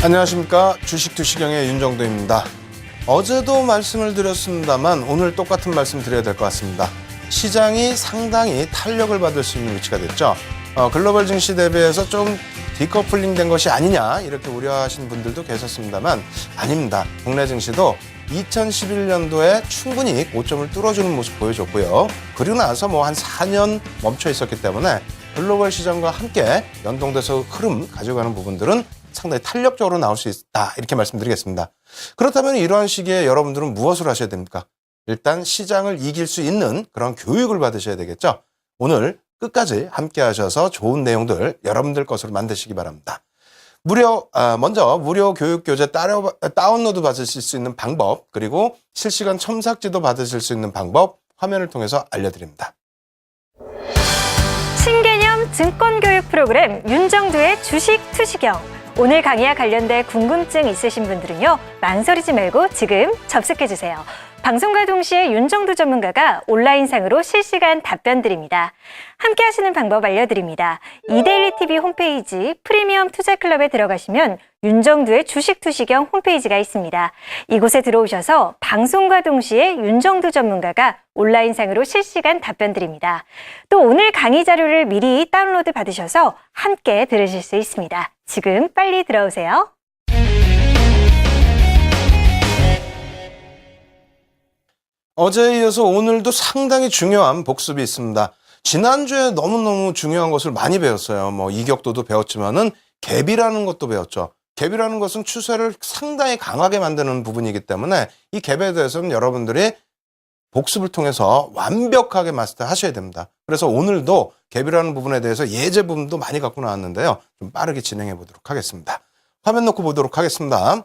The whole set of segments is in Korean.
안녕하십니까. 주식투시경의 윤정도입니다. 어제도 말씀을 드렸습니다만 오늘 똑같은 말씀 드려야 될 것 같습니다. 시장이 상당히 탄력을 받을 수 있는 위치가 됐죠. 글로벌 증시 대비해서 좀 디커플링 된 것이 아니냐 이렇게 우려하시는 분들도 계셨습니다만 아닙니다. 국내 증시도 2011년도에 충분히 고점을 뚫어주는 모습 보여줬고요. 그리고 나서 한 4년 멈춰 있었기 때문에 글로벌 시장과 함께 연동돼서 흐름 가져가는 부분들은 상당히 탄력적으로 나올 수 있다 이렇게 말씀드리겠습니다. 그렇다면 이러한 시기에 여러분들은 무엇을 하셔야 됩니까? 일단 시장을 이길 수 있는 그런 교육을 받으셔야 되겠죠. 오늘 끝까지 함께 하셔서 좋은 내용들 여러분들 것으로 만드시기 바랍니다. 먼저 무료 교육 교재 다운로드 받으실 수 있는 방법, 그리고 실시간 첨삭지도 받으실 수 있는 방법 화면을 통해서 알려드립니다. 신개념 증권교육 프로그램 윤정두의 주식 투시경. 오늘 강의와 관련된 궁금증 있으신 분들은요, 망설이지 말고 지금 접속해주세요. 방송과 동시에 윤정두 전문가가 온라인상으로 실시간 답변 드립니다. 함께 하시는 방법 알려드립니다. 이데일리TV 홈페이지 프리미엄 투자클럽에 들어가시면 윤정두의 주식 투시경 홈페이지가 있습니다. 이곳에 들어오셔서 방송과 동시에 윤정두 전문가가 온라인상으로 실시간 답변 드립니다. 또 오늘 강의 자료를 미리 다운로드 받으셔서 함께 들으실 수 있습니다. 지금 빨리 들어오세요. 어제에 이어서 오늘도 상당히 중요한 복습이 있습니다. 지난주에 너무너무 중요한 것을 많이 배웠어요. 이격도도 배웠지만은 갭이라는 것도 배웠죠. 갭이라는 것은 추세를 상당히 강하게 만드는 부분이기 때문에 이 갭에 대해서는 여러분들이 복습을 통해서 완벽하게 마스터 하셔야 됩니다. 그래서 오늘도 갭이라는 부분에 대해서 예제 부분도 많이 갖고 나왔는데요. 좀 빠르게 진행해 보도록 하겠습니다. 화면 놓고 보도록 하겠습니다.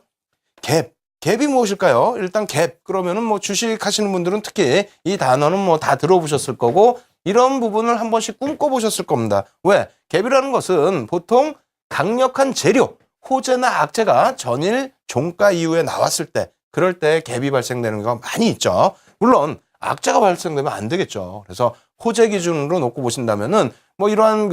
갭이 무엇일까요? 일단 갭 그러면은 주식 하시는 분들은 특히 이 단어는 다 들어보셨을 거고 이런 부분을 한 번씩 꿈꿔보셨을 겁니다. 왜? 갭이라는 것은 보통 강력한 재료, 호재나 악재가 전일 종가 이후에 나왔을 때 그럴 때 갭이 발생되는 경우가 많이 있죠. 물론 악재가 발생되면 안 되겠죠. 그래서 호재 기준으로 놓고 보신다면은 이러한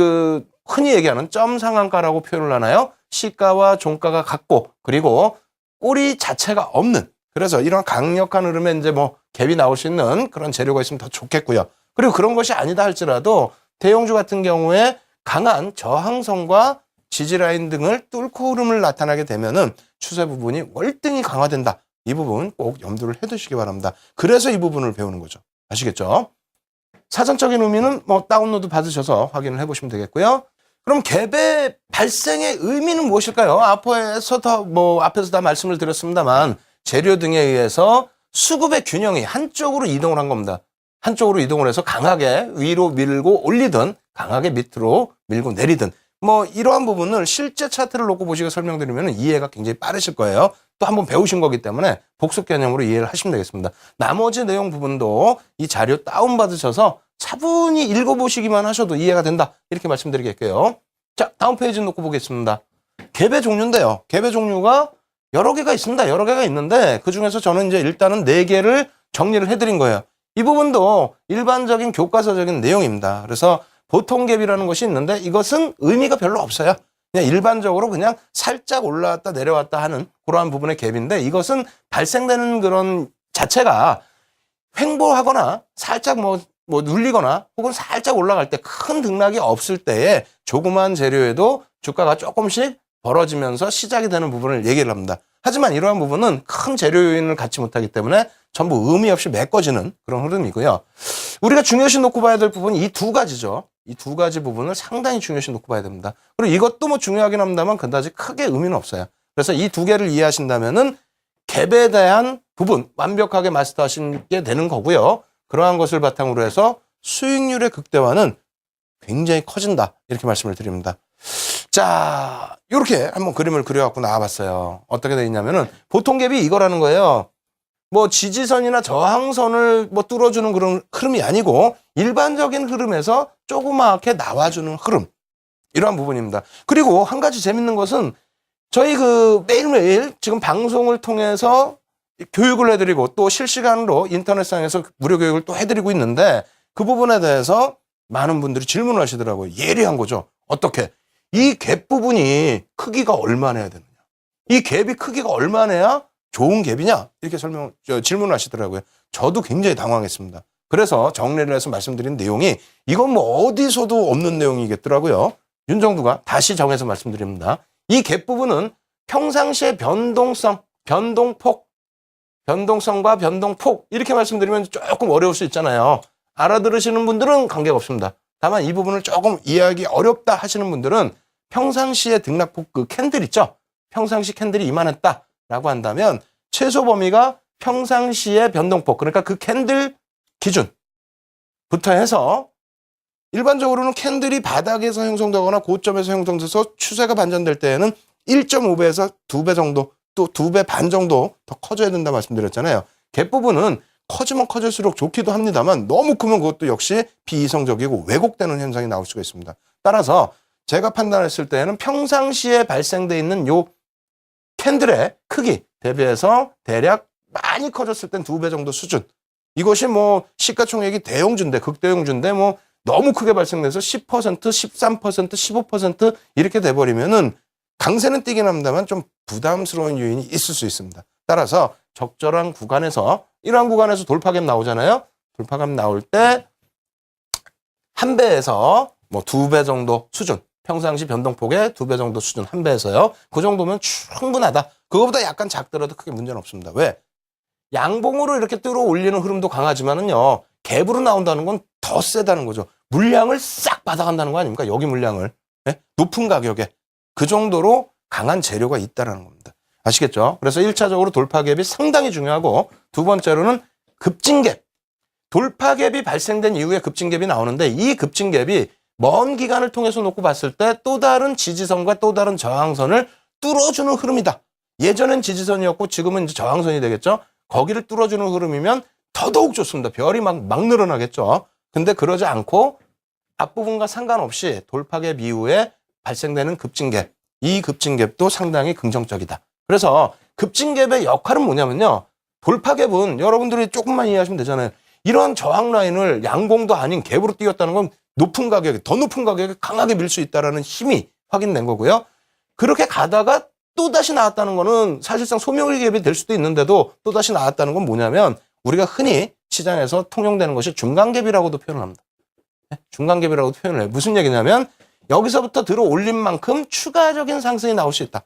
흔히 얘기하는 점 상한가라고 표현을 하나요? 시가와 종가가 같고 그리고 꼬리 자체가 없는, 그래서 이런 강력한 흐름에 이제 갭이 나올 수 있는 그런 재료가 있으면 더 좋겠고요. 그리고 그런 것이 아니다 할지라도 대형주 같은 경우에 강한 저항선과 지지라인 등을 뚫고 흐름을 나타나게 되면은 추세 부분이 월등히 강화된다. 이 부분 꼭 염두를 해두시기 바랍니다. 그래서 이 부분을 배우는 거죠. 아시겠죠? 사전적인 의미는 다운로드 받으셔서 확인을 해보시면 되겠고요. 그럼 갭의 발생의 의미는 무엇일까요? 앞에서 다 말씀을 드렸습니다만 재료 등에 의해서 수급의 균형이 한쪽으로 이동을 한 겁니다. 한쪽으로 이동을 해서 강하게 위로 밀고 올리든 강하게 밑으로 밀고 내리든 이러한 부분을 실제 차트를 놓고 보시고 설명드리면 이해가 굉장히 빠르실 거예요. 또 한번 배우신 거기 때문에 복습 개념으로 이해를 하시면 되겠습니다. 나머지 내용 부분도 이 자료 다운받으셔서 차분히 읽어보시기만 하셔도 이해가 된다. 이렇게 말씀드리겠고요. 자, 다음 페이지 놓고 보겠습니다. 갭의 종류인데요. 갭의 종류가 여러 개가 있습니다. 여러 개가 있는데 그중에서 저는 이제 일단은 4개를 정리를 해드린 거예요. 이 부분도 일반적인 교과서적인 내용입니다. 그래서 보통 갭이라는 것이 있는데 이것은 의미가 별로 없어요. 그냥 일반적으로 그냥 살짝 올라왔다 내려왔다 하는 그러한 부분의 갭인데 이것은 발생되는 그런 자체가 횡보하거나 살짝 눌리거나 혹은 살짝 올라갈 때 큰 등락이 없을 때에 조그만 재료에도 주가가 조금씩 벌어지면서 시작이 되는 부분을 얘기를 합니다. 하지만 이러한 부분은 큰 재료 요인을 갖지 못하기 때문에 전부 의미 없이 메꿔지는 그런 흐름이고요. 우리가 중요시 놓고 봐야 될 부분이 이 두 가지죠. 이 두 가지 부분을 상당히 중요시 놓고 봐야 됩니다. 그리고 이것도 중요하긴 합니다만 그다지 크게 의미는 없어요. 그래서 이 두 개를 이해하신다면은 갭에 대한 부분 완벽하게 마스터하시게 되는 거고요. 그러한 것을 바탕으로 해서 수익률의 극대화는 굉장히 커진다. 이렇게 말씀을 드립니다. 자, 이렇게 한번 그림을 그려갖고 나와봤어요. 어떻게 되어 있냐면은 보통 갭이 이거라는 거예요. 지지선이나 저항선을 뚫어주는 그런 흐름이 아니고 일반적인 흐름에서 조그맣게 나와주는 흐름. 이러한 부분입니다. 그리고 한 가지 재밌는 것은 저희 매일매일 지금 방송을 통해서 교육을 해드리고 또 실시간으로 인터넷상에서 무료 교육을 또 해드리고 있는데 그 부분에 대해서 많은 분들이 질문을 하시더라고요. 예리한 거죠. 어떻게? 이 갭 부분이 크기가 얼마나 해야 되느냐? 이 갭이 크기가 얼마나야 좋은 갭이냐? 이렇게 질문을 하시더라고요. 저도 굉장히 당황했습니다. 그래서 정리를 해서 말씀드린 내용이 이건 뭐 어디서도 없는 내용이겠더라고요. 윤정두가 다시 정해서 말씀드립니다. 이 갭 부분은 평상시의 변동성, 변동성과 변동폭 이렇게 말씀드리면 조금 어려울 수 있잖아요. 알아들으시는 분들은 관계가 없습니다. 다만 이 부분을 조금 이해하기 어렵다 하시는 분들은 평상시의 등락폭 그 캔들 있죠? 평상시 캔들이 이만했다라고 한다면 최소 범위가 평상시의 변동폭 그러니까 그 캔들 기준부터 해서 일반적으로는 캔들이 바닥에서 형성되거나 고점에서 형성돼서 추세가 반전될 때에는 1.5배에서 2배 정도 또 2배 반 정도 더 커져야 된다 말씀드렸잖아요. 갭 부분은 커지면 커질수록 좋기도 합니다만 너무 크면 그것도 역시 비이성적이고 왜곡되는 현상이 나올 수가 있습니다. 따라서 제가 판단했을 때에는 평상시에 발생돼 있는 요 캔들의 크기 대비해서 대략 많이 커졌을 땐 2배 정도 수준. 이것이 뭐 시가총액이 대형주인데 극대형주인데 뭐 너무 크게 발생돼서 10%, 13%, 15% 이렇게 돼버리면은 강세는 뛰긴 합니다만 좀 부담스러운 요인이 있을 수 있습니다. 따라서 적절한 구간에서 이러한 구간에서 돌파갭 나오잖아요. 돌파갭 나올 때 한 배에서 뭐 2배 정도 수준. 평상시 변동폭의 2배 정도 수준 한 배에서요. 그 정도면 충분하다. 그거보다 약간 작더라도 크게 문제는 없습니다. 왜? 양봉으로 이렇게 뚫어 올리는 흐름도 강하지만은요. 갭으로 나온다는 건 더 세다는 거죠. 물량을 싹 받아간다는 거 아닙니까? 여기 물량을. 네? 높은 가격에. 그 정도로 강한 재료가 있다는 겁니다. 아시겠죠? 그래서 1차적으로 돌파갭이 상당히 중요하고 두 번째로는 급진갭. 돌파갭이 발생된 이후에 급진갭이 나오는데 이 급진갭이 먼 기간을 통해서 놓고 봤을 때 또 다른 지지선과 또 다른 저항선을 뚫어주는 흐름이다. 예전엔 지지선이었고 지금은 이제 저항선이 되겠죠. 거기를 뚫어주는 흐름이면 더더욱 좋습니다. 별이 막 늘어나겠죠. 근데 그러지 않고 앞부분과 상관없이 돌파갭 이후에 발생되는 급진갭. 이 급진갭도 상당히 긍정적이다. 그래서 급진갭의 역할은 뭐냐면요. 돌파갭은 여러분들이 조금만 이해하시면 되잖아요. 이런 저항 라인을 양봉도 아닌 갭으로 띄웠다는 건 높은 가격에, 더 높은 가격에 강하게 밀 수 있다는 힘이 확인된 거고요. 그렇게 가다가 또다시 나왔다는 거는 사실상 소멸갭이 될 수도 있는데도 또다시 나왔다는 건 뭐냐면 우리가 흔히 시장에서 통용되는 것이 중간갭이라고도 표현을 합니다. 중간갭이라고도 표현을 해요. 무슨 얘기냐면 여기서부터 들어 올린 만큼 추가적인 상승이 나올 수 있다.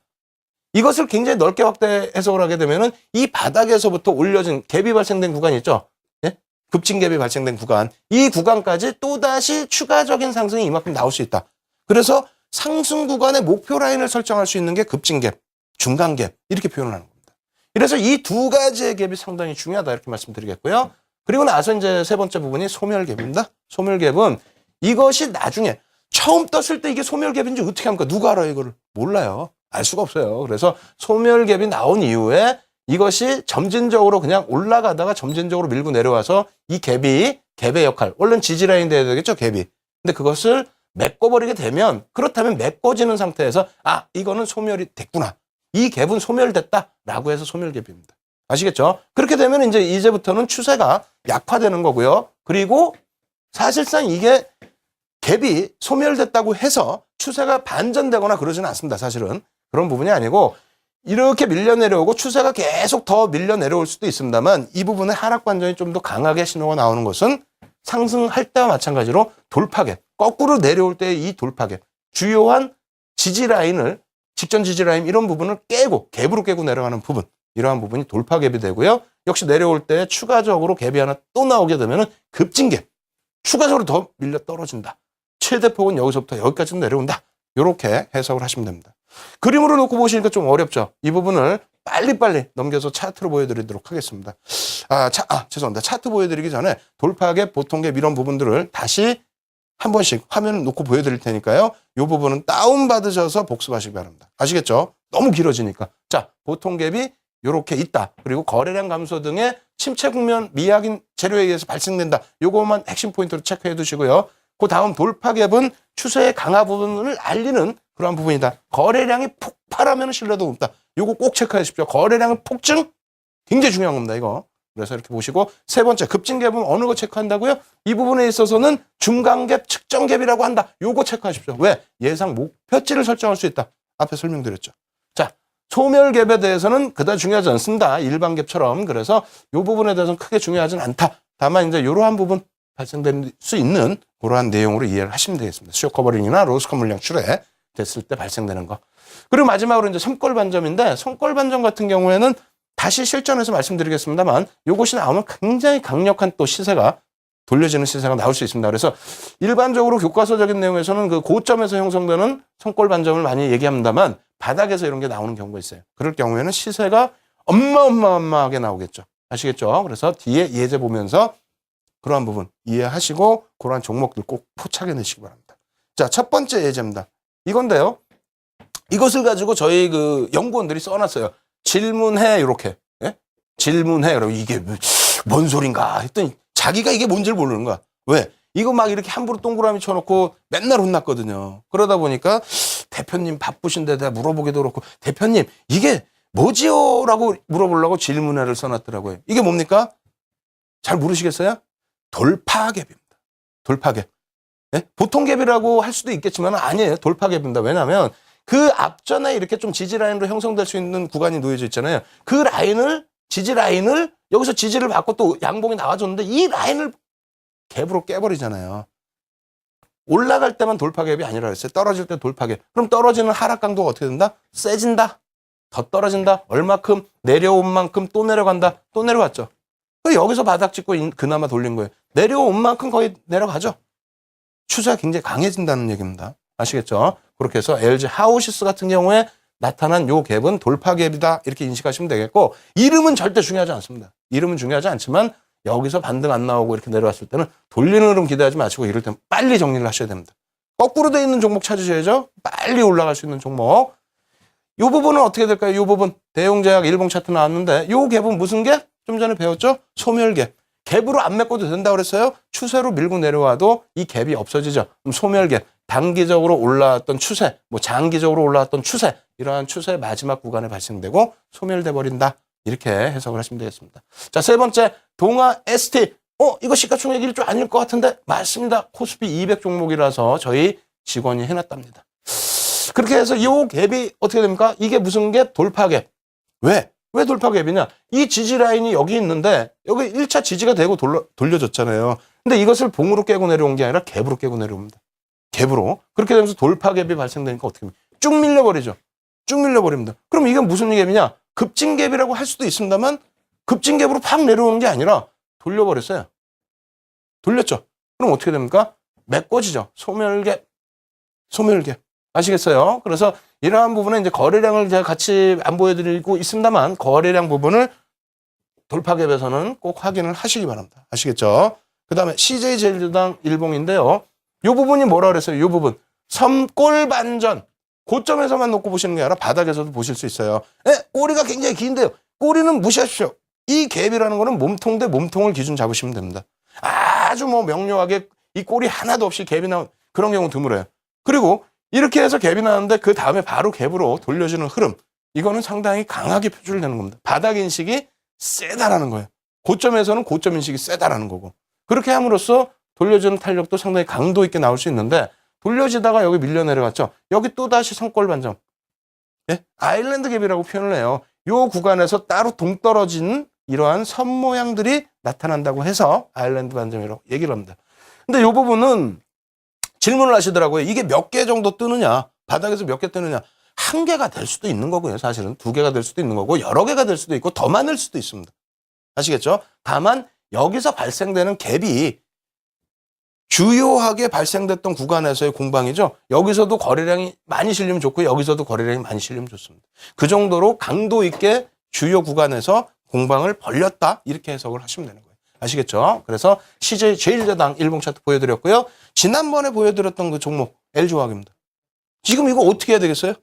이것을 굉장히 넓게 확대 해석을 하게 되면은 이 바닥에서부터 올려진 갭이 발생된 구간이 있죠. 예? 급진갭이 발생된 구간. 이 구간까지 또다시 추가적인 상승이 이만큼 나올 수 있다. 그래서 상승 구간의 목표 라인을 설정할 수 있는 게 급진갭, 중간갭 이렇게 표현을 하는 겁니다. 그래서 이 두 가지의 갭이 상당히 중요하다 이렇게 말씀드리겠고요. 그리고 나서 이제 세 번째 부분이 소멸갭입니다. 소멸갭은 이것이 나중에 처음 떴을 때 이게 소멸갭인지 어떻게 합니까? 누가 알아요 이거를? 몰라요. 알 수가 없어요. 그래서 소멸갭이 나온 이후에 이것이 점진적으로 그냥 올라가다가 점진적으로 밀고 내려와서 이 갭의 역할, 원래는 지지라인 돼야 되겠죠, 갭이. 근데 그것을 메꿔버리게 되면 그렇다면 메꿔지는 상태에서 아, 이거는 소멸이 됐구나. 이 갭은 소멸됐다라고 해서 소멸갭입니다. 아시겠죠? 그렇게 되면 이제부터는 추세가 약화되는 거고요. 그리고 사실상 이게 갭이 소멸됐다고 해서 추세가 반전되거나 그러지는 않습니다. 사실은. 그런 부분이 아니고 이렇게 밀려 내려오고 추세가 계속 더 밀려 내려올 수도 있습니다만 이 부분에 하락 반전이 좀 더 강하게 신호가 나오는 것은 상승할 때와 마찬가지로 돌파갭, 거꾸로 내려올 때의 이 돌파갭, 주요한 지지라인을 직전 지지라인 이런 부분을 깨고 갭으로 깨고 내려가는 부분, 이러한 부분이 돌파갭이 되고요. 역시 내려올 때 추가적으로 갭이 하나 또 나오게 되면 급진갭, 추가적으로 더 밀려 떨어진다. 최대폭은 여기서부터 여기까지 내려온다. 이렇게 해석을 하시면 됩니다. 그림으로 놓고 보시니까 좀 어렵죠. 이 부분을 빨리빨리 넘겨서 차트로 보여드리도록 하겠습니다. 죄송합니다. 차트 보여드리기 전에 돌파갭, 보통갭 이런 부분들을 다시 한 번씩 화면을 놓고 보여드릴 테니까요. 이 부분은 다운받으셔서 복습하시기 바랍니다. 아시겠죠? 너무 길어지니까. 자, 보통갭이 이렇게 있다. 그리고 거래량 감소 등의 침체 국면 미약인 재료에 의해서 발생된다. 요것만 핵심 포인트로 체크해 두시고요. 그 다음 돌파갭은 추세의 강화 부분을 알리는 그러한 부분이다. 거래량이 폭발하면 신뢰도 높다. 요거 꼭 체크하십시오. 거래량의 폭증 굉장히 중요한 겁니다. 이거. 그래서 이렇게 보시고 세 번째 급진갭은 어느 거 체크한다고요? 이 부분에 있어서는 중간갭, 측정갭이라고 한다. 요거 체크하십시오. 왜? 예상 목표치를 설정할 수 있다. 앞에 설명드렸죠. 자, 소멸갭에 대해서는 그다지 중요하지 않습니다. 일반 갭처럼. 그래서 이 부분에 대해서는 크게 중요하진 않다. 다만 이제 이러한 부분 발생될 수 있는 그러한 내용으로 이해를 하시면 되겠습니다. 수요 커버링이나 로스컷 물량 출해 됐을 때 발생되는 거. 그리고 마지막으로 이제 손꼴 반점인데, 손꼴 반점 같은 경우에는 다시 실전에서 말씀드리겠습니다만 요것이 나오면 굉장히 강력한 또 시세가 돌려지는 시세가 나올 수 있습니다. 그래서 일반적으로 교과서적인 내용에서는 그 고점에서 형성되는 손꼴 반점을 많이 얘기합니다만 바닥에서 이런 게 나오는 경우가 있어요. 그럴 경우에는 시세가 어마어마하게 나오겠죠. 아시겠죠? 그래서 뒤에 예제 보면서 그러한 부분 이해하시고 그러한 종목들 꼭 포착해 내시기 바랍니다. 자, 첫 번째 예제입니다. 이건데요. 이것을 가지고 저희 그 연구원들이 써놨어요. 질문해, 이렇게. 예? 질문해. 그러고 이게 뭔 소린가 했더니 자기가 이게 뭔지를 모르는 거야. 왜? 이거 막 이렇게 함부로 동그라미 쳐놓고 맨날 혼났거든요. 그러다 보니까 대표님 바쁘신데 내가 물어보기도 그렇고, 대표님 이게 뭐지요? 라고 물어보려고 질문해를 써놨더라고요. 이게 뭡니까? 잘 모르시겠어요? 돌파갭입니다. 돌파갭. 예? 보통 갭이라고 할 수도 있겠지만 아니에요. 돌파갭입니다. 왜냐하면 그 앞전에 이렇게 좀 지지 라인으로 형성될 수 있는 구간이 놓여져 있잖아요. 그 라인을, 지지 라인을 여기서 지지를 받고 또 양봉이 나와줬는데 이 라인을 갭으로 깨버리잖아요. 올라갈 때만 돌파갭이 아니라 그랬어요. 떨어질 때 돌파갭. 그럼 떨어지는 하락 강도가 어떻게 된다? 세진다. 더 떨어진다. 얼마큼? 내려온 만큼 또 내려간다. 또 내려왔죠. 여기서 바닥 찍고 그나마 돌린 거예요. 내려온 만큼 거의 내려가죠. 추세가 굉장히 강해진다는 얘기입니다. 아시겠죠? 그렇게 해서 LG 하우시스 같은 경우에 나타난 요 갭은 돌파갭이다. 이렇게 인식하시면 되겠고, 이름은 절대 중요하지 않습니다. 이름은 중요하지 않지만 여기서 반등 안 나오고 이렇게 내려왔을 때는 돌리는 흐름 기대하지 마시고 이럴 때는 빨리 정리를 하셔야 됩니다. 거꾸로 돼 있는 종목 찾으셔야죠. 빨리 올라갈 수 있는 종목. 요 부분은 어떻게 될까요? 요 부분 대용제약 일봉 차트 나왔는데 요 갭은 무슨 갭? 좀 전에 배웠죠? 소멸갭. 갭으로 안 메꿔도 된다고 그랬어요. 추세로 밀고 내려와도 이 갭이 없어지죠. 그럼 소멸갭. 단기적으로 올라왔던 추세, 뭐 장기적으로 올라왔던 추세, 이러한 추세의 마지막 구간에 발생되고 소멸돼 버린다. 이렇게 해석을 하시면 되겠습니다. 자, 세 번째, 동아 ST. 이거 시가총액 1조 아닐 것 같은데? 맞습니다. 코스피 200 종목이라서 저희 직원이 해놨답니다. 그렇게 해서 이 갭이 어떻게 됩니까? 이게 무슨 갭? 돌파갭. 왜? 왜 돌파갭이냐? 이 지지 라인이 여기 있는데 여기 1차 지지가 되고 돌려졌잖아요. 근데 이것을 봉으로 깨고 내려온 게 아니라 갭으로 깨고 내려옵니다. 갭으로. 그렇게 되면서 돌파갭이 발생되니까 어떻게 됩니까? 쭉 밀려버리죠. 쭉 밀려버립니다. 그럼 이게 무슨 갭이냐? 급진갭이라고 할 수도 있습니다만 급진갭으로 팍 내려오는 게 아니라 돌려버렸어요. 돌렸죠. 그럼 어떻게 됩니까? 메꿔지죠. 소멸갭. 소멸갭. 아시겠어요? 그래서 이러한 부분은 이제 거래량을 제가 같이 안 보여드리고 있습니다만 거래량 부분을 돌파갭에서는 꼭 확인을 하시기 바랍니다. 아시겠죠? 그 다음에 CJ제일주당 일봉인데요. 이 부분이 뭐라 그랬어요? 이 부분. 섬골 반전. 고점에서만 놓고 보시는 게 아니라 바닥에서도 보실 수 있어요. 꼬리가 굉장히 긴데요. 꼬리는 무시하십시오. 이 갭이라는 거는 몸통 대 몸통을 기준 잡으시면 됩니다. 아주 뭐 명료하게 이 꼬리 하나도 없이 갭이 나온 그런 경우 드물어요. 그리고 이렇게 해서 갭이 나왔는데 그 다음에 바로 갭으로 돌려지는 흐름. 이거는 상당히 강하게 표출되는 겁니다. 바닥 인식이 세다라는 거예요. 고점에서는 고점 인식이 세다라는 거고. 그렇게 함으로써 돌려지는 탄력도 상당히 강도 있게 나올 수 있는데 돌려지다가 여기 밀려 내려갔죠. 여기 또다시 성골 반점. 예? 아일랜드 갭이라고 표현을 해요. 요 구간에서 따로 동떨어진 이러한 선 모양들이 나타난다고 해서 아일랜드 반점이라고 얘기를 합니다. 근데 요 부분은 질문을 하시더라고요. 이게 몇 개 정도 뜨느냐? 바닥에서 몇 개 뜨느냐? 한 개가 될 수도 있는 거고요. 사실은 두 개가 될 수도 있는 거고 여러 개가 될 수도 있고 더 많을 수도 있습니다. 아시겠죠? 다만 여기서 발생되는 갭이 주요하게 발생됐던 구간에서의 공방이죠. 여기서도 거래량이 많이 실리면 좋고 여기서도 거래량이 많이 실리면 좋습니다. 그 정도로 강도 있게 주요 구간에서 공방을 벌렸다. 이렇게 해석을 하시면 되는 거예요. 아시겠죠? 그래서 CJ 제일제당 일봉 차트 보여드렸고요. 지난번에 보여드렸던 그 종목 LG화학입니다. 지금 이거 어떻게 해야 되겠어요?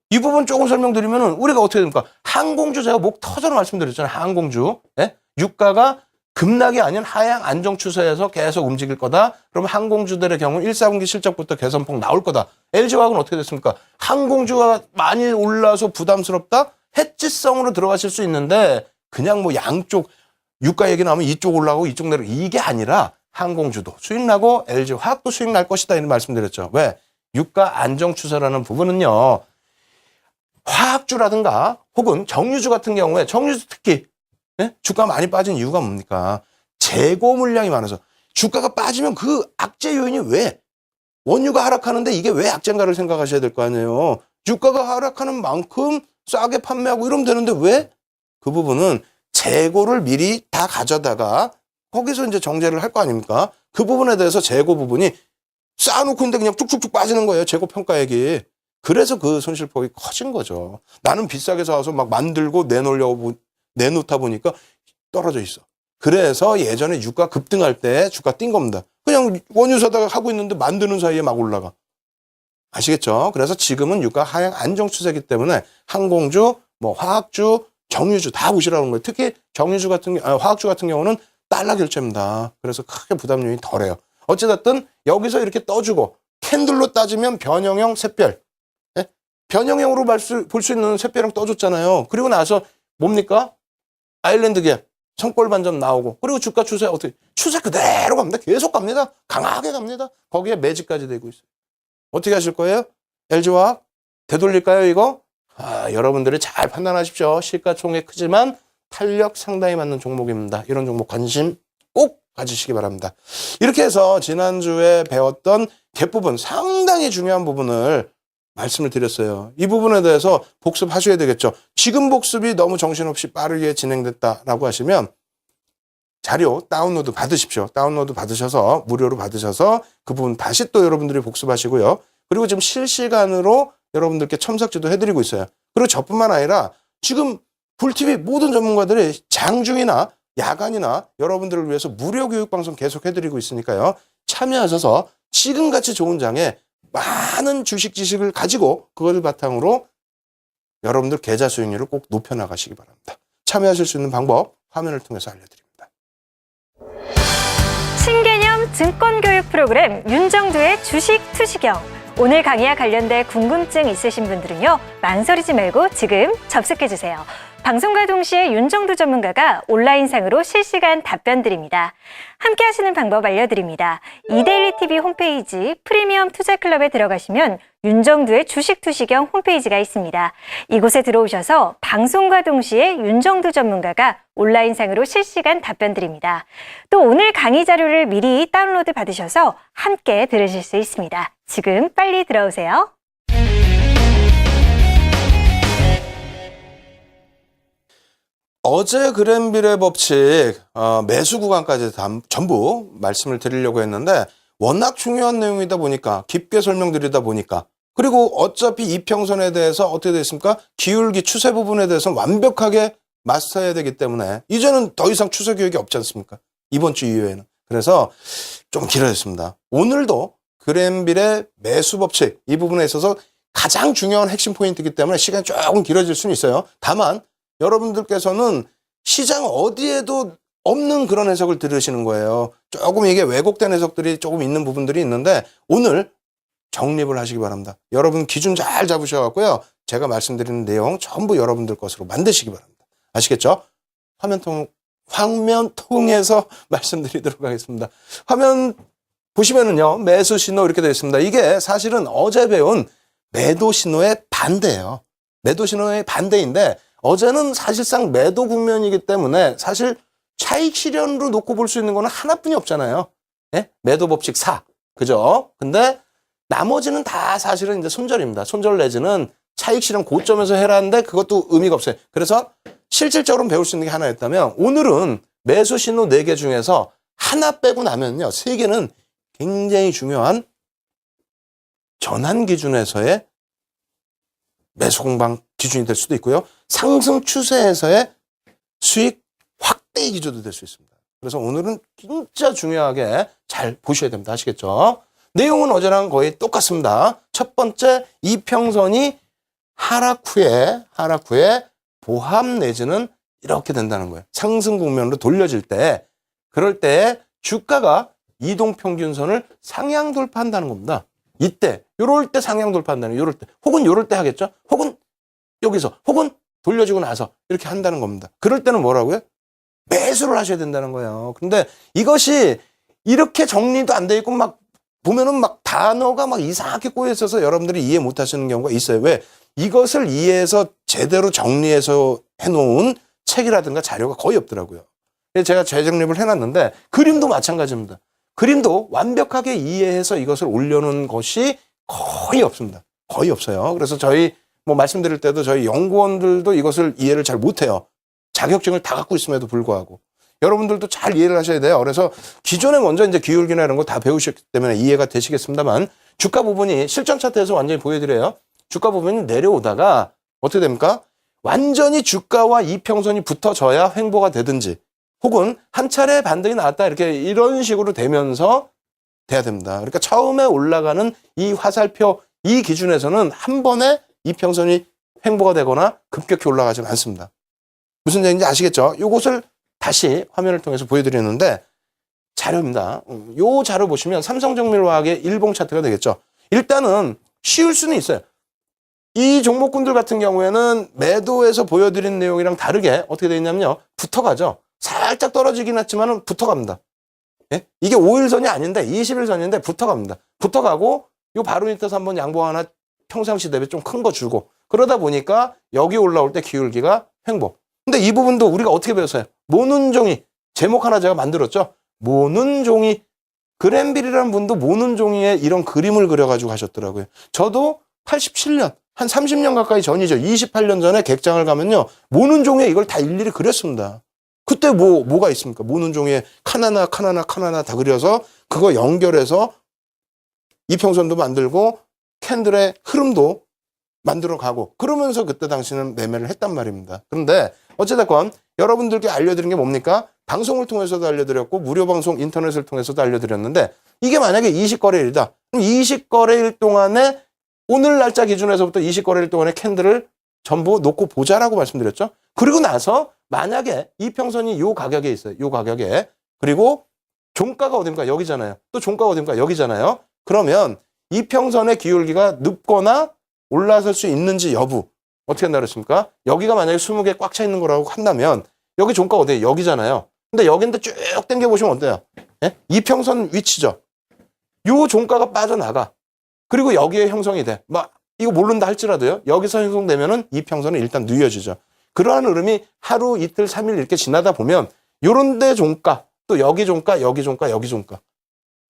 이 부분 조금 설명드리면 우리가 어떻게 됩니까? 항공주 제가 목 터져서 말씀드렸잖아요. 항공주. 예? 유가가 급락이 아닌 하향 안정 추세에서 계속 움직일 거다. 그러면 항공주들의 경우 1, 4분기 실적부터 개선폭 나올 거다. LG화학은 어떻게 됐습니까? 항공주가 많이 올라서 부담스럽다? 해지성으로 들어가실 수 있는데 그냥 뭐 양쪽 유가 얘기 나오면 이쪽 올라가고 이쪽 내려 이게 아니라 항공주도 수익 나고 LG화학도 수익 날 것이다 이런 말씀드렸죠. 왜? 유가 안정 추세라는 부분은요. 화학주라든가 혹은 정유주 같은 경우에 정유주 특히 주가 많이 빠진 이유가 뭡니까? 재고 물량이 많아서 주가가 빠지면 그 악재 요인이 왜 원유가 하락하는데 이게 왜 악재인가를 생각하셔야 될 거 아니에요. 주가가 하락하는 만큼 싸게 판매하고 이러면 되는데 왜? 그 부분은 재고를 미리 다 가져다가 거기서 이제 정제를 할 거 아닙니까? 그 부분에 대해서 재고 부분이 쌓아놓고 있는데 그냥 쭉쭉쭉 빠지는 거예요. 재고 평가액이. 그래서 그 손실폭이 커진 거죠. 나는 비싸게 사와서 막 만들고 내놓다 보니까 떨어져 있어. 그래서 예전에 유가 급등할 때 주가 뛴 겁니다. 그냥 원유 사다가 하고 있는데 만드는 사이에 막 올라가. 아시겠죠? 그래서 지금은 유가 하향 안정 추세이기 때문에 항공주, 화학주, 정유주 다 보시라는 거예요. 특히 화학주 같은 경우는 달러 결제입니다. 그래서 크게 부담 요인이 덜해요. 어찌됐든 여기서 이렇게 떠주고 캔들로 따지면 변형형 샛별. 변형형으로 볼 수 있는 샛별형 떠줬잖아요. 그리고 나서 뭡니까? 아일랜드 갭. 성골 반점 나오고 그리고 주가 추세 어떻게 추세 그대로 갑니다. 계속 갑니다. 강하게 갑니다. 거기에 매집까지 되고 있어요. 어떻게 하실 거예요? LG화학 되돌릴까요 이거? 여러분들이 잘 판단하십시오. 시가총액 크지만 탄력 상당히 맞는 종목입니다. 이런 종목 관심 꼭 가지시기 바랍니다. 이렇게 해서 지난주에 배웠던 갭 부분 상당히 중요한 부분을 말씀을 드렸어요. 이 부분에 대해서 복습하셔야 되겠죠. 지금 복습이 너무 정신없이 빠르게 진행됐다라고 하시면 자료 다운로드 받으십시오. 다운로드 받으셔서 무료로 받으셔서 그 부분 다시 또 여러분들이 복습하시고요. 그리고 지금 실시간으로 여러분들께 첨삭지도 해드리고 있어요. 그리고 저뿐만 아니라 지금 불TV 모든 전문가들이 장중이나 야간이나 여러분들을 위해서 무료 교육방송 계속 해드리고 있으니까요. 참여하셔서 지금같이 좋은 장에 많은 주식 지식을 가지고 그걸 바탕으로 여러분들 계좌 수익률을 꼭 높여나가시기 바랍니다. 참여하실 수 있는 방법 화면을 통해서 알려드립니다. 신개념 증권교육 프로그램 윤정두의 주식 투시경. 오늘 강의와 관련된 궁금증 있으신 분들은요. 망설이지 말고 지금 접속해주세요. 방송과 동시에 윤정두 전문가가 온라인상으로 실시간 답변 드립니다. 함께 하시는 방법 알려드립니다. 이데일리TV 홈페이지 프리미엄 투자클럽에 들어가시면 윤정두의 주식 투시경 홈페이지가 있습니다. 이곳에 들어오셔서 방송과 동시에 윤정두 전문가가 온라인상으로 실시간 답변 드립니다. 또 오늘 강의 자료를 미리 다운로드 받으셔서 함께 들으실 수 있습니다. 지금 빨리 들어오세요. 어제 그랜빌의 법칙 매수 구간까지 전부 말씀을 드리려고 했는데 워낙 중요한 내용이다 보니까 깊게 설명드리다 보니까 그리고 어차피 이평선에 대해서 어떻게 됐습니까? 기울기 추세 부분에 대해서는 완벽하게 마스터해야 되기 때문에 이제는 더 이상 추세 교육이 없지 않습니까? 이번 주 이후에는. 그래서 좀 길어졌습니다. 오늘도 그랜빌의 매수 법칙 이 부분에 있어서 가장 중요한 핵심 포인트이기 때문에 시간이 조금 길어질 수는 있어요. 다만 여러분들께서는 시장 어디에도 없는 그런 해석을 들으시는 거예요. 조금 이게 왜곡된 해석들이 조금 있는 부분들이 있는데 오늘 정립을 하시기 바랍니다. 여러분 기준 잘 잡으셔갖고요. 제가 말씀드리는 내용 전부 여러분들 것으로 만드시기 바랍니다. 아시겠죠? 화면 통해서 말씀드리도록 하겠습니다. 화면 보시면은요. 매수 신호 이렇게 되어 있습니다. 이게 사실은 어제 배운 매도 신호의 반대예요. 매도 신호의 반대인데 어제는 사실상 매도 국면이기 때문에 사실 차익 실현으로 놓고 볼 수 있는 거는 하나뿐이 없잖아요. 예? 매도 법칙 4. 그죠? 근데 나머지는 다 사실은 이제 손절입니다. 손절 내지는 차익 실현 고점에서 해라는데 그것도 의미가 없어요. 그래서 실질적으로 배울 수 있는 게 하나였다면 오늘은 매수 신호 4개 중에서 하나 빼고 나면요. 3개는 굉장히 중요한 전환 기준에서의 매수 공방 기준이 될 수도 있고요. 상승 추세에서의 수익 확대의 기준도 될 수 있습니다. 그래서 오늘은 진짜 중요하게 잘 보셔야 됩니다. 아시겠죠? 내용은 어제랑 거의 똑같습니다. 첫 번째, 이평선이 하락 후에 보합 내지는 이렇게 된다는 거예요. 상승 국면으로 돌려질 때, 그럴 때 주가가 이동평균선을 상향 돌파한다는 겁니다. 이때, 요럴 때 상향 돌파한다는, 요럴 때, 혹은 요럴 때 하겠죠? 혹은 여기서, 혹은 돌려주고 나서 이렇게 한다는 겁니다. 그럴 때는 뭐라고요? 매수를 하셔야 된다는 거예요. 근데 이것이 이렇게 정리도 안 돼 있고 막 보면은 막 단어가 막 이상하게 꼬여 있어서 여러분들이 이해 못 하시는 경우가 있어요. 왜? 이것을 이해해서 제대로 정리해서 해놓은 책이라든가 자료가 거의 없더라고요. 그래서 제가 재정립을 해놨는데 그림도 마찬가지입니다. 그림도 완벽하게 이해해서 이것을 올려놓은 것이 거의 없습니다. 거의 없어요. 그래서 저희 뭐 말씀드릴 때도 저희 연구원들도 이것을 이해를 잘 못해요. 자격증을 다 갖고 있음에도 불구하고. 여러분들도 잘 이해를 하셔야 돼요. 그래서 기존에 먼저 이제 기울기나 이런 거 다 배우셨기 때문에 이해가 되시겠습니다만 주가 부분이 실전 차트에서 완전히 보여드려요. 주가 부분이 내려오다가 어떻게 됩니까? 완전히 주가와 이평선이 붙어져야 횡보가 되든지 혹은 한 차례 반등이 나왔다 이렇게 이런 식으로 되면서 돼야 됩니다. 그러니까 처음에 올라가는 이 화살표 이 기준에서는 한 번에 이평선이 횡보가 되거나 급격히 올라가지는 않습니다. 무슨 얘기인지 아시겠죠? 이것을 다시 화면을 통해서 보여드리는데 자료입니다. 이 자료 보시면 삼성정밀화학의 일봉 차트가 되겠죠. 일단은 쉬울 수는 있어요. 이 종목군들 같은 경우에는 매도에서 보여드린 내용이랑 다르게 어떻게 되어 있냐면요. 붙어가죠. 살짝 떨어지긴 했지만 붙어갑니다. 예? 이게 5일선이 아닌데 20일선인데 붙어갑니다. 붙어가고 요 바로 밑에서 한번 양봉 하나 평상시 대비 좀 큰 거 주고 그러다 보니까 여기 올라올 때 기울기가 횡보. 근데 이 부분도 우리가 어떻게 배웠어요? 모는 종이 제목 하나 제가 만들었죠. 모는 종이 그랜빌이라는 분도 모는 종이에 이런 그림을 그려가지고 하셨더라고요. 저도 87년 한 30년 가까이 전이죠. 28년 전에 객장을 가면요. 모는 종이에 이걸 다 일일이 그렸습니다. 그때 뭐가 있습니까? 모는 종이에 칸 하나 다 그려서 그거 연결해서 이평선도 만들고 캔들의 흐름도 만들어 가고 그러면서 그때 당시는 매매를 했단 말입니다. 그런데 어찌됐건 여러분들께 알려드린 게 뭡니까? 방송을 통해서도 알려드렸고 무료 방송 인터넷을 통해서도 알려드렸는데 이게 만약에 20거래일이다. 그럼 20거래일 동안에 오늘 날짜 기준에서부터 20거래일 동안의 캔들을 전부 놓고 보자라고 말씀드렸죠. 그리고 나서 만약에 이평선이 요 가격에 있어요. 요 가격에. 그리고 종가가 어딥니까? 여기잖아요. 또 종가가 어딥니까? 여기잖아요. 그러면 이평선의 기울기가 눕거나 올라설 수 있는지 여부 어떻게 한다 그랬습니까? 여기가 만약에 20개 꽉 차 있는 거라고 한다면 여기 종가 어디에요? 여기잖아요. 근데 여긴데 쭉 당겨보시면 어때요? 예? 이평선 위치죠. 요 종가가 빠져나가. 그리고 여기에 형성이 돼. 막 이거 모른다 할지라도요. 여기서 형성되면은 이평선은 일단 누여지죠. 그러한 흐름이 하루, 이틀, 3일 이렇게 지나다 보면 요런 데 종가, 또 여기 종가, 여기 종가, 여기 종가.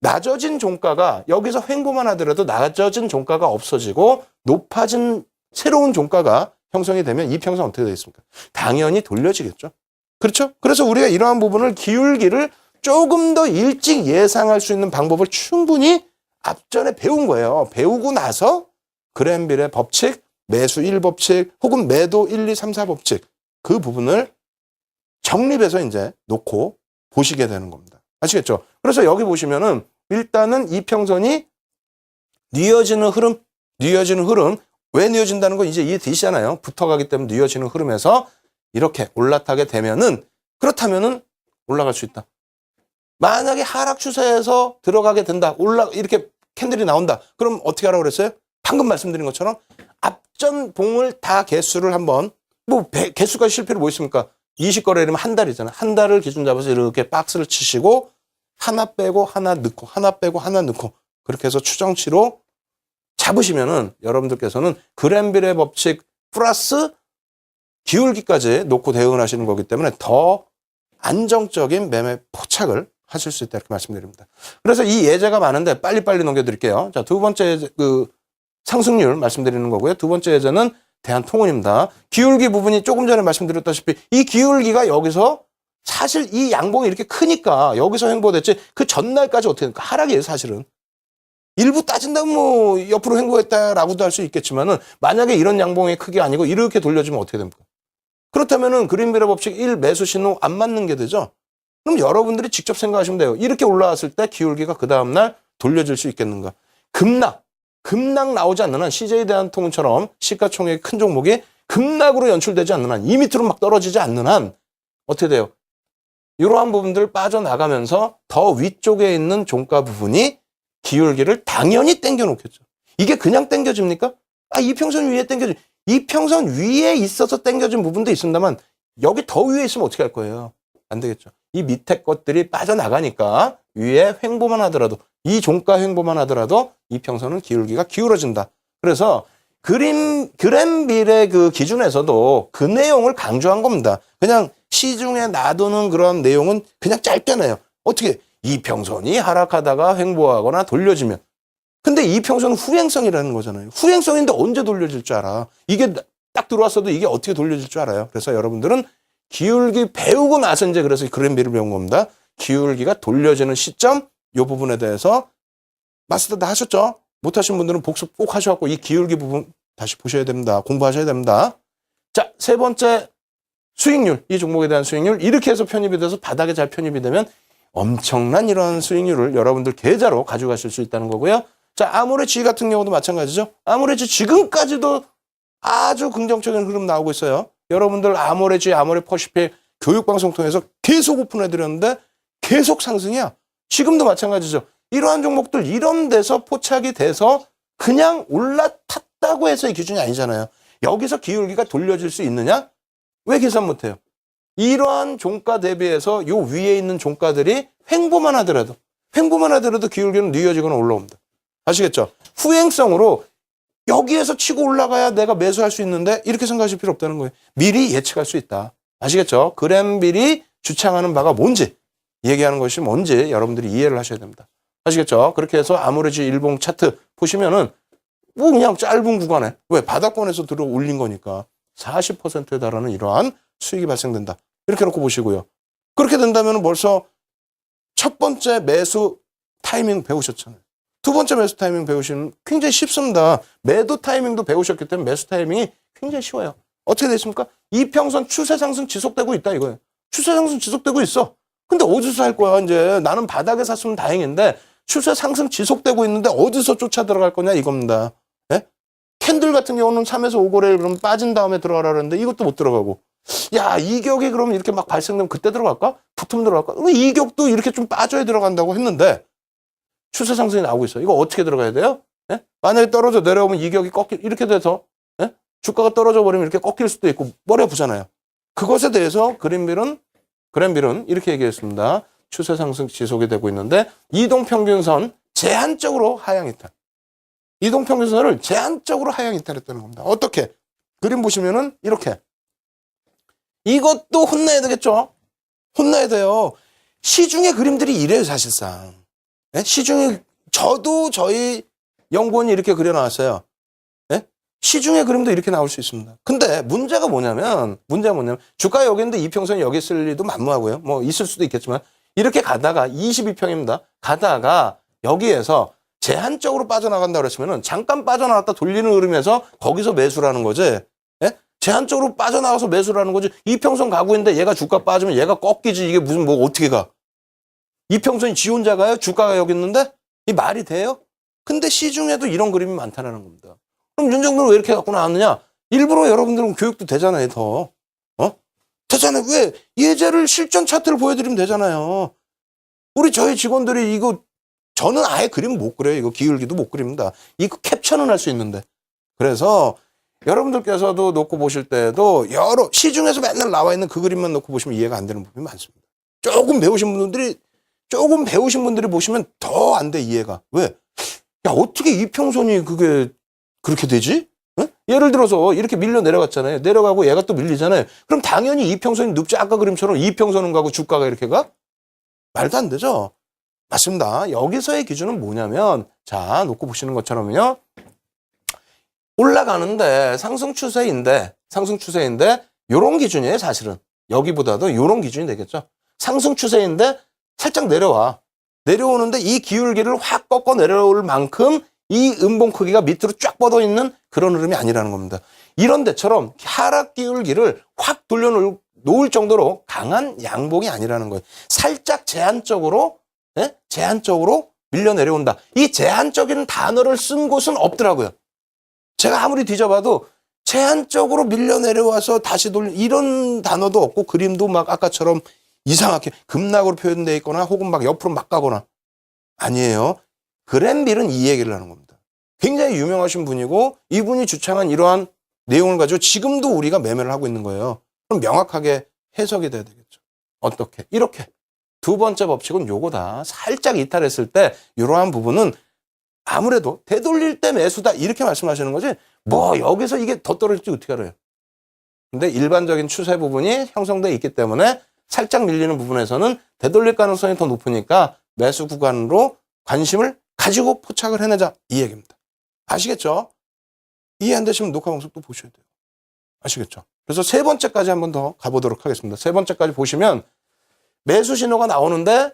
낮아진 종가가 여기서 횡보만 하더라도 낮아진 종가가 없어지고 높아진 새로운 종가가 형성이 되면 이평선 어떻게 되겠습니까? 당연히 돌려지겠죠. 그렇죠? 그래서 우리가 이러한 부분을 기울기를 조금 더 일찍 예상할 수 있는 방법을 충분히 앞전에 배운 거예요. 배우고 나서 그랜빌의 법칙, 매수 1법칙 혹은 매도 1, 2, 3, 4법칙 그 부분을 정립해서 이제 놓고 보시게 되는 겁니다. 아시겠죠? 그래서 여기 보시면은 일단은 이평선이 뉘어지는 흐름 왜 뉘어진다는 거 이제 이해되시잖아요. 붙어가기 때문에 뉘어지는 흐름에서 이렇게 올라타게 되면은 그렇다면은 올라갈 수 있다. 만약에 하락 추세에서 들어가게 된다. 이렇게 캔들이 나온다. 그럼 어떻게 하라고 그랬어요? 방금 말씀드린 것처럼 앞전 봉을 다 개수를 한번 개수가 실패로 뭐 있습니까? 20거래이면 한 달이잖아. 한 달을 기준 잡아서 이렇게 박스를 치시고 하나 빼고 하나 넣고 하나 빼고 하나 넣고 그렇게 해서 추정치로 잡으시면은 여러분들께서는 그랜빌의 법칙 플러스 기울기까지 놓고 대응을 하시는 거기 때문에 더 안정적인 매매 포착을 하실 수 있다 이렇게 말씀드립니다. 그래서 이 예제가 많은데 빨리빨리 넘겨드릴게요. 자, 두 번째 예제, 상승률 말씀드리는 거고요. 두 번째 예제는 대한통운입니다. 기울기 부분이 조금 전에 말씀드렸다시피 이 기울기가 여기서 사실 이 양봉이 이렇게 크니까 여기서 횡보됐지 그 전날까지 어떻게 됩니까? 하락이에요 사실은. 일부 따진다면 뭐 옆으로 횡보했다라고도 할 수 있겠지만은 만약에 이런 양봉의 크기 아니고 이렇게 돌려주면 어떻게 됩니까? 그렇다면은 그린빌의 법칙 1 매수 신호 안 맞는 게 되죠. 그럼 여러분들이 직접 생각하시면 돼요. 이렇게 올라왔을 때 기울기가 그 다음날 돌려질 수 있겠는가? 급락 나오지 않는 한 CJ 대한통운처럼 시가총액 큰 종목이 급락으로 연출되지 않는 한 이 밑으로 막 떨어지지 않는 한 어떻게 돼요? 이러한 부분들 빠져나가면서 더 위쪽에 있는 종가 부분이 기울기를 당연히 당겨 놓겠죠. 이게 그냥 당겨집니까? 이평선 위에 당겨지. 이평선 위에 있어서 당겨진 부분도 있습니다만 여기 더 위에 있으면 어떻게 할 거예요? 안 되겠죠. 이 밑에 것들이 빠져나가니까 위에 횡보만 하더라도 이 종가 횡보만 하더라도 이평선은 기울기가 기울어진다. 그래서 그랜빌의 그 기준에서도 그 내용을 강조한 겁니다. 그냥 시중에 놔두는 그런 내용은 그냥 짧게 내요. 어떻게 이평선이 하락하다가 횡보하거나 돌려지면. 근데 이평선은 후행성이라는 거잖아요. 후행성인데 언제 돌려질 줄 알아. 이게 딱 들어왔어도 이게 어떻게 돌려질 줄 알아요. 그래서 여러분들은 기울기 배우고 나서 이제 그래서 그랜빌을 배운 겁니다. 기울기가 돌려지는 시점 이 부분에 대해서 마스터 다 하셨죠? 못하신 분들은 복습 꼭 하셔갖고 이 기울기 부분 다시 보셔야 됩니다. 공부하셔야 됩니다. 자, 세 번째 수익률. 이 종목에 대한 수익률. 이렇게 해서 편입이 돼서 바닥에 잘 편입이 되면 엄청난 이런 수익률을 여러분들 계좌로 가져가실 수 있다는 거고요. 자, 아모레 같은 경우도 마찬가지죠. 아모레 지금까지도 아주 긍정적인 흐름 나오고 있어요. 여러분들 아모레 퍼시픽 교육방송 통해서 계속 오픈해드렸는데 계속 상승이야. 지금도 마찬가지죠. 이러한 종목들 이런 데서 포착이 돼서 그냥 올라탔다고 해서 이 기준이 아니잖아요. 여기서 기울기가 돌려질 수 있느냐? 왜 계산 못해요? 이러한 종가 대비해서 요 위에 있는 종가들이 횡보만 하더라도 기울기는 뉘어지거나 올라옵니다. 아시겠죠? 후행성으로 여기에서 치고 올라가야 내가 매수할 수 있는데 이렇게 생각하실 필요 없다는 거예요. 미리 예측할 수 있다. 아시겠죠? 그랜빌이 주창하는 바가 뭔지, 얘기하는 것이 뭔지 여러분들이 이해를 하셔야 됩니다. 아시겠죠? 그렇게 해서 아모레 일봉 차트 보시면은 뭐 그냥 짧은 구간에 왜 바닥권에서 들어 올린 거니까 40%에 달하는 이러한 수익이 발생된다. 이렇게 놓고 보시고요. 그렇게 된다면 벌써 첫 번째 매수 타이밍 배우셨잖아요. 두 번째 매수 타이밍 배우시면 굉장히 쉽습니다. 매도 타이밍도 배우셨기 때문에 매수 타이밍이 굉장히 쉬워요. 어떻게 됐습니까? 이평선 추세 상승 지속되고 있다 이거예요. 추세 상승 지속되고 있어. 근데 어디서 살 거야 이제. 나는 바닥에 샀으면 다행인데 추세 상승 지속되고 있는데 어디서 쫓아 들어갈 거냐 이겁니다. 예? 캔들 같은 경우는 3에서 5거래일 그럼 빠진 다음에 들어가라 그러는데 이것도 못 들어가고. 야, 이격이 그럼 이렇게 막 발생되면 그때 들어갈까? 붙으면 들어갈까? 근데 이격도 이렇게 좀 빠져야 들어간다고 했는데 추세 상승이 나오고 있어요. 이거 어떻게 들어가야 돼요? 예? 만약에 떨어져 내려오면 이격이 이렇게 돼서 예? 주가가 떨어져 버리면 이렇게 꺾일 수도 있고 머리 아프잖아요. 그것에 대해서 그랜빌은 이렇게 얘기했습니다. 추세 상승 지속이 되고 있는데 이동평균선 제한적으로 하향 이탈. 이동평균선을 제한적으로 하향 이탈했다는 겁니다. 어떻게? 그림 보시면은 이렇게. 이것도 혼나야 되겠죠? 혼나야 돼요. 시중의 그림들이 이래요, 사실상. 예? 시중에 저도 저희 연구원이 이렇게 그려놨어요. 예? 시중의 그림도 이렇게 나올 수 있습니다. 근데 문제가 뭐냐면 주가 여기 있는데 이평선이 여기 있을 리도 만무하고요. 뭐 있을 수도 있겠지만 이렇게 가다가 22평입니다. 가다가 여기에서 제한적으로 빠져나간다 그랬으면은 잠깐 빠져나갔다 돌리는 흐름에서 거기서 매수라는 거지. 예? 제한적으로 빠져나가서 매수라는 거지. 이평선 가고 있는데 얘가 주가 빠지면 얘가 꺾이지. 이게 무슨 뭐 어떻게 가? 이평선이 지 혼자 가요? 주가가 여기 있는데? 이 말이 돼요? 근데 시중에도 이런 그림이 많다는 겁니다. 그럼 윤정도는 왜 이렇게 갖고 나왔느냐? 일부러 여러분들은 교육도 되잖아요, 더. 되잖아요. 왜? 예제를 실전 차트를 보여드리면 되잖아요. 저희 직원들이 이거, 저는 아예 그림 못 그려요. 이거 기울기도 못 그립니다. 이거 캡처는 할 수 있는데. 그래서 여러분들께서도 놓고 보실 때도 시중에서 맨날 나와 있는 그 그림만 놓고 보시면 이해가 안 되는 부분이 많습니다. 조금 배우신 분들이 보시면 더 안 돼, 이해가. 왜? 야, 어떻게 이평선이 그게 그렇게 되지? 응? 예를 들어서 이렇게 밀려 내려갔잖아요. 내려가고 얘가 또 밀리잖아요. 그럼 당연히 이평선이 눕지. 아까 그림처럼 이평선은 가고 주가가 이렇게 가? 말도 안 되죠? 맞습니다. 여기서의 기준은 뭐냐면, 자, 놓고 보시는 것처럼요. 올라가는데 상승 추세인데 요런 기준이에요, 사실은. 여기보다도 요런 기준이 되겠죠. 상승 추세인데 살짝 내려오는데 이 기울기를 확 꺾어 내려올 만큼 이 음봉 크기가 밑으로 쫙 뻗어 있는 그런 흐름이 아니라는 겁니다. 이런 데처럼 하락 기울기를 확 돌려놓을 정도로 강한 양봉이 아니라는 거예요. 살짝 제한적으로 밀려 내려온다. 이 제한적인 단어를 쓴 곳은 없더라고요. 제가 아무리 뒤져봐도 제한적으로 밀려 내려와서 다시 이런 단어도 없고 그림도 막 아까처럼 이상하게 급락으로 표현되어 있거나 혹은 막 옆으로 막 가거나 아니에요. 그랜빌은 이 얘기를 하는 겁니다. 굉장히 유명하신 분이고 이분이 주창한 이러한 내용을 가지고 지금도 우리가 매매를 하고 있는 거예요. 그럼 명확하게 해석이 돼야 되겠죠. 어떻게? 이렇게. 두 번째 법칙은 요거다. 살짝 이탈했을 때 이러한 부분은 아무래도 되돌릴 때 매수다 이렇게 말씀하시는 거지 뭐 여기서 이게 더 떨어질지 어떻게 알아요. 근데 일반적인 추세 부분이 형성돼 있기 때문에 살짝 밀리는 부분에서는 되돌릴 가능성이 더 높으니까 매수 구간으로 관심을 가지고 포착을 해내자 이 얘기입니다. 아시겠죠? 이해 안 되시면 녹화 방송 또 보셔야 돼요. 아시겠죠? 그래서 세 번째까지 한번 더 가보도록 하겠습니다. 세 번째까지 보시면 매수 신호가 나오는데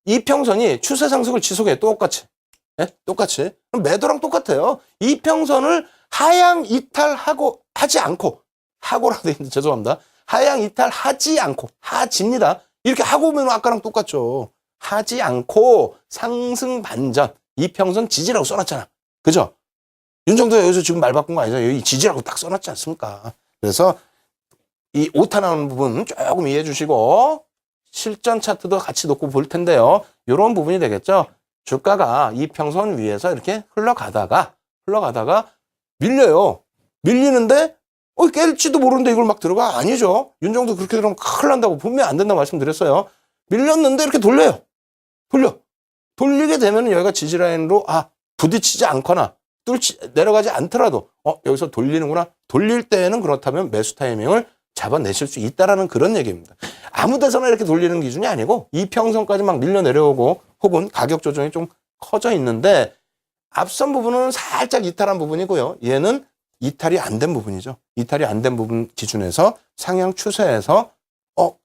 이평선이 추세 상승을 지속해 똑같이. 네? 똑같이. 그럼 매도랑 똑같아요. 이평선을 하향 이탈하고 하지 않고 하고라고 돼 있는데 죄송합니다. 하향 이탈하지 않고 하집니다. 이렇게 하고 오면 아까랑 똑같죠. 하지 않고 상승 반전 이평선 지지라고 써놨잖아. 그죠? 윤정도 여기서 지금 말 바꾼 거 아니죠? 여기 지지라고 딱 써놨지 않습니까? 그래서 이 오타 나오는 부분 조금 이해해 주시고 실전 차트도 같이 놓고 볼 텐데요. 이런 부분이 되겠죠. 주가가 이평선 위에서 이렇게 흘러가다가 밀려요. 밀리는데 깰지도 모르는데 이걸 막 들어가? 아니죠. 윤정도 그렇게 들어가면 큰일 난다고 분명히 안 된다고 말씀드렸어요. 밀렸는데 이렇게 돌려요. 돌리게 되면 여기가 지지라인으로 부딪히지 않거나 내려가지 않더라도 여기서 돌리는구나. 돌릴 때에는 그렇다면 매수 타이밍을 잡아내실 수 있다라는 그런 얘기입니다. 아무 데서나 이렇게 돌리는 기준이 아니고 이평선까지 막 밀려 내려오고 혹은 가격 조정이 좀 커져 있는데 앞선 부분은 살짝 이탈한 부분이고요. 얘는 이탈이 안 된 부분이죠. 이탈이 안 된 부분 기준에서 상향 추세에서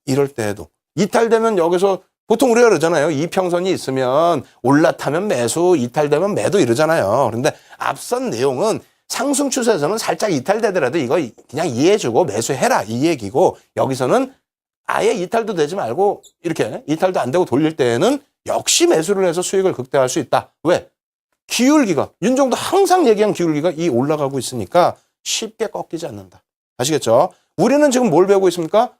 이럴 때에도 이탈되면 여기서 보통 우리가 그러잖아요. 이평선이 있으면 올라타면 매수, 이탈되면 매도 이러잖아요. 그런데 앞선 내용은 상승 추세에서는 살짝 이탈되더라도 이거 그냥 이해해주고 매수해라 이 얘기고 여기서는 아예 이탈도 되지 말고 이렇게 이탈도 안 되고 돌릴 때에는 역시 매수를 해서 수익을 극대화할 수 있다. 왜? 기울기가 윤정도 항상 얘기한 기울기가 이 올라가고 있으니까 쉽게 꺾이지 않는다. 아시겠죠? 우리는 지금 뭘 배우고 있습니까?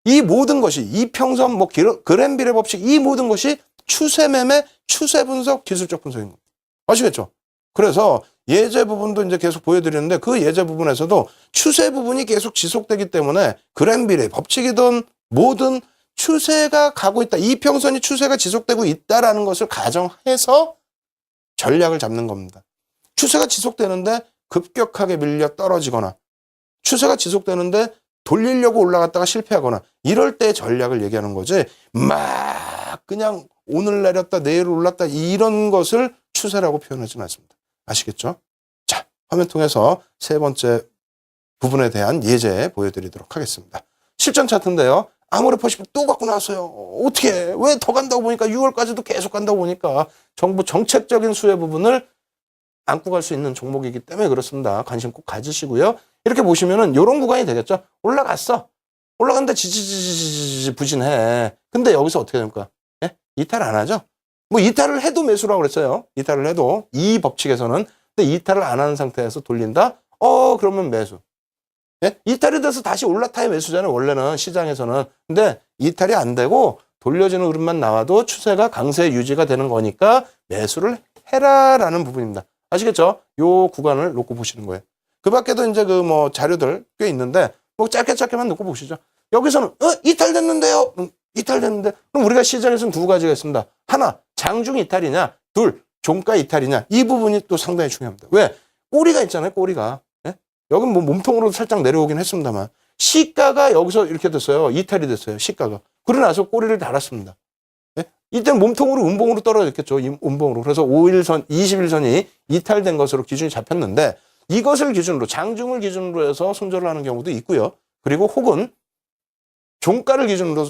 이 모든 것이 이평선 그램빌의 법칙 이 모든 것이 추세 매매, 추세 분석, 기술적 분석인 겁니다. 아시겠죠? 그래서 예제 부분도 이제 계속 보여드리는데 그 예제 부분에서도 추세 부분이 계속 지속되기 때문에 그램빌의 법칙이든 뭐든 추세가 가고 있다. 이평선이 추세가 지속되고 있다라는 것을 가정해서 전략을 잡는 겁니다. 추세가 지속되는데 급격하게 밀려 떨어지거나 추세가 지속되는데 돌리려고 올라갔다가 실패하거나 이럴 때 전략을 얘기하는 거지 막 그냥 오늘 내렸다 내일 올랐다 이런 것을 추세라고 표현하지는 않습니다. 아시겠죠? 자, 화면 통해서 세 번째 부분에 대한 예제 보여드리도록 하겠습니다. 실전 차트인데요. 아모레퍼시픽 또 갖고 나왔어요. 어떻게 왜 더 간다고 보니까 6월까지도 계속 간다고 보니까 정부 정책적인 수혜 부분을 안고 갈 수 있는 종목이기 때문에 그렇습니다. 관심 꼭 가지시고요. 이렇게 보시면은 이런 구간이 되겠죠. 올라갔어. 올라갔는데 지지지지지 부진해. 근데 여기서 어떻게 됩니까? 예? 이탈 안 하죠? 뭐 이탈을 해도 매수라고 그랬어요. 이탈을 해도 이 법칙에서는 근데 이탈을 안 하는 상태에서 돌린다? 그러면 매수. 예? 이탈이 돼서 다시 올라타야 매수잖아요. 원래는 시장에서는. 근데 이탈이 안 되고 돌려지는 흐름만 나와도 추세가 강세 유지가 되는 거니까 매수를 해라라는 부분입니다. 아시겠죠? 요 구간을 놓고 보시는 거예요. 그 밖에도 이제 자료들 꽤 있는데 짧게만 놓고 보시죠. 여기서는 이탈됐는데요. 이탈됐는데 그럼 우리가 시장에서는 두 가지가 있습니다. 하나, 장중 이탈이냐. 둘, 종가 이탈이냐. 이 부분이 또 상당히 중요합니다. 왜? 꼬리가 있잖아요. 꼬리가. 예? 여긴 몸통으로 살짝 내려오긴 했습니다만 시가가 여기서 이렇게 됐어요. 이탈이 됐어요. 시가가. 그러고 나서 꼬리를 달았습니다. 예? 이때는 몸통으로 음봉으로 떨어졌겠죠. 음봉으로. 그래서 5일선, 20일선이 이탈된 것으로 기준이 잡혔는데 이것을 기준으로 장중을 기준으로 해서 손절을 하는 경우도 있고요. 그리고 혹은 종가를 기준으로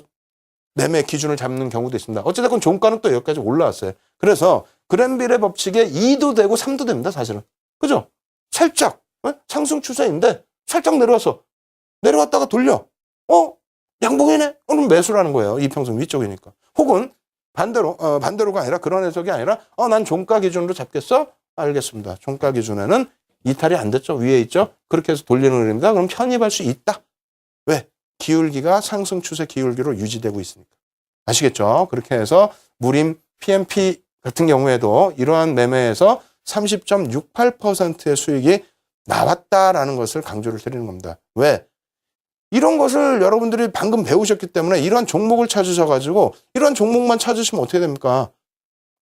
매매 기준을 잡는 경우도 있습니다. 어찌됐건 종가는 또 여기까지 올라왔어요. 그래서 그램빌의 법칙에 2도 되고 3도 됩니다. 사실은. 그죠? 살짝 상승 추세인데 살짝 내려왔어. 내려왔다가 돌려. 양봉이네? 그럼 매수라는 거예요. 이평선 위쪽이니까. 혹은 반대로가 아니라 그런 해석이 아니라 난 종가 기준으로 잡겠어? 알겠습니다. 종가 기준에는 이탈이 안 됐죠. 위에 있죠. 그렇게 해서 돌리는 흐름입니다. 그럼 편입할 수 있다. 왜? 기울기가 상승 추세 기울기로 유지되고 있으니까. 아시겠죠? 그렇게 해서 무림 PMP 같은 경우에도 이러한 매매에서 30.68%의 수익이 나왔다라는 것을 강조를 드리는 겁니다. 왜? 이런 것을 여러분들이 방금 배우셨기 때문에 이런 종목을 찾으셔가지고 이런 종목만 찾으시면 어떻게 됩니까?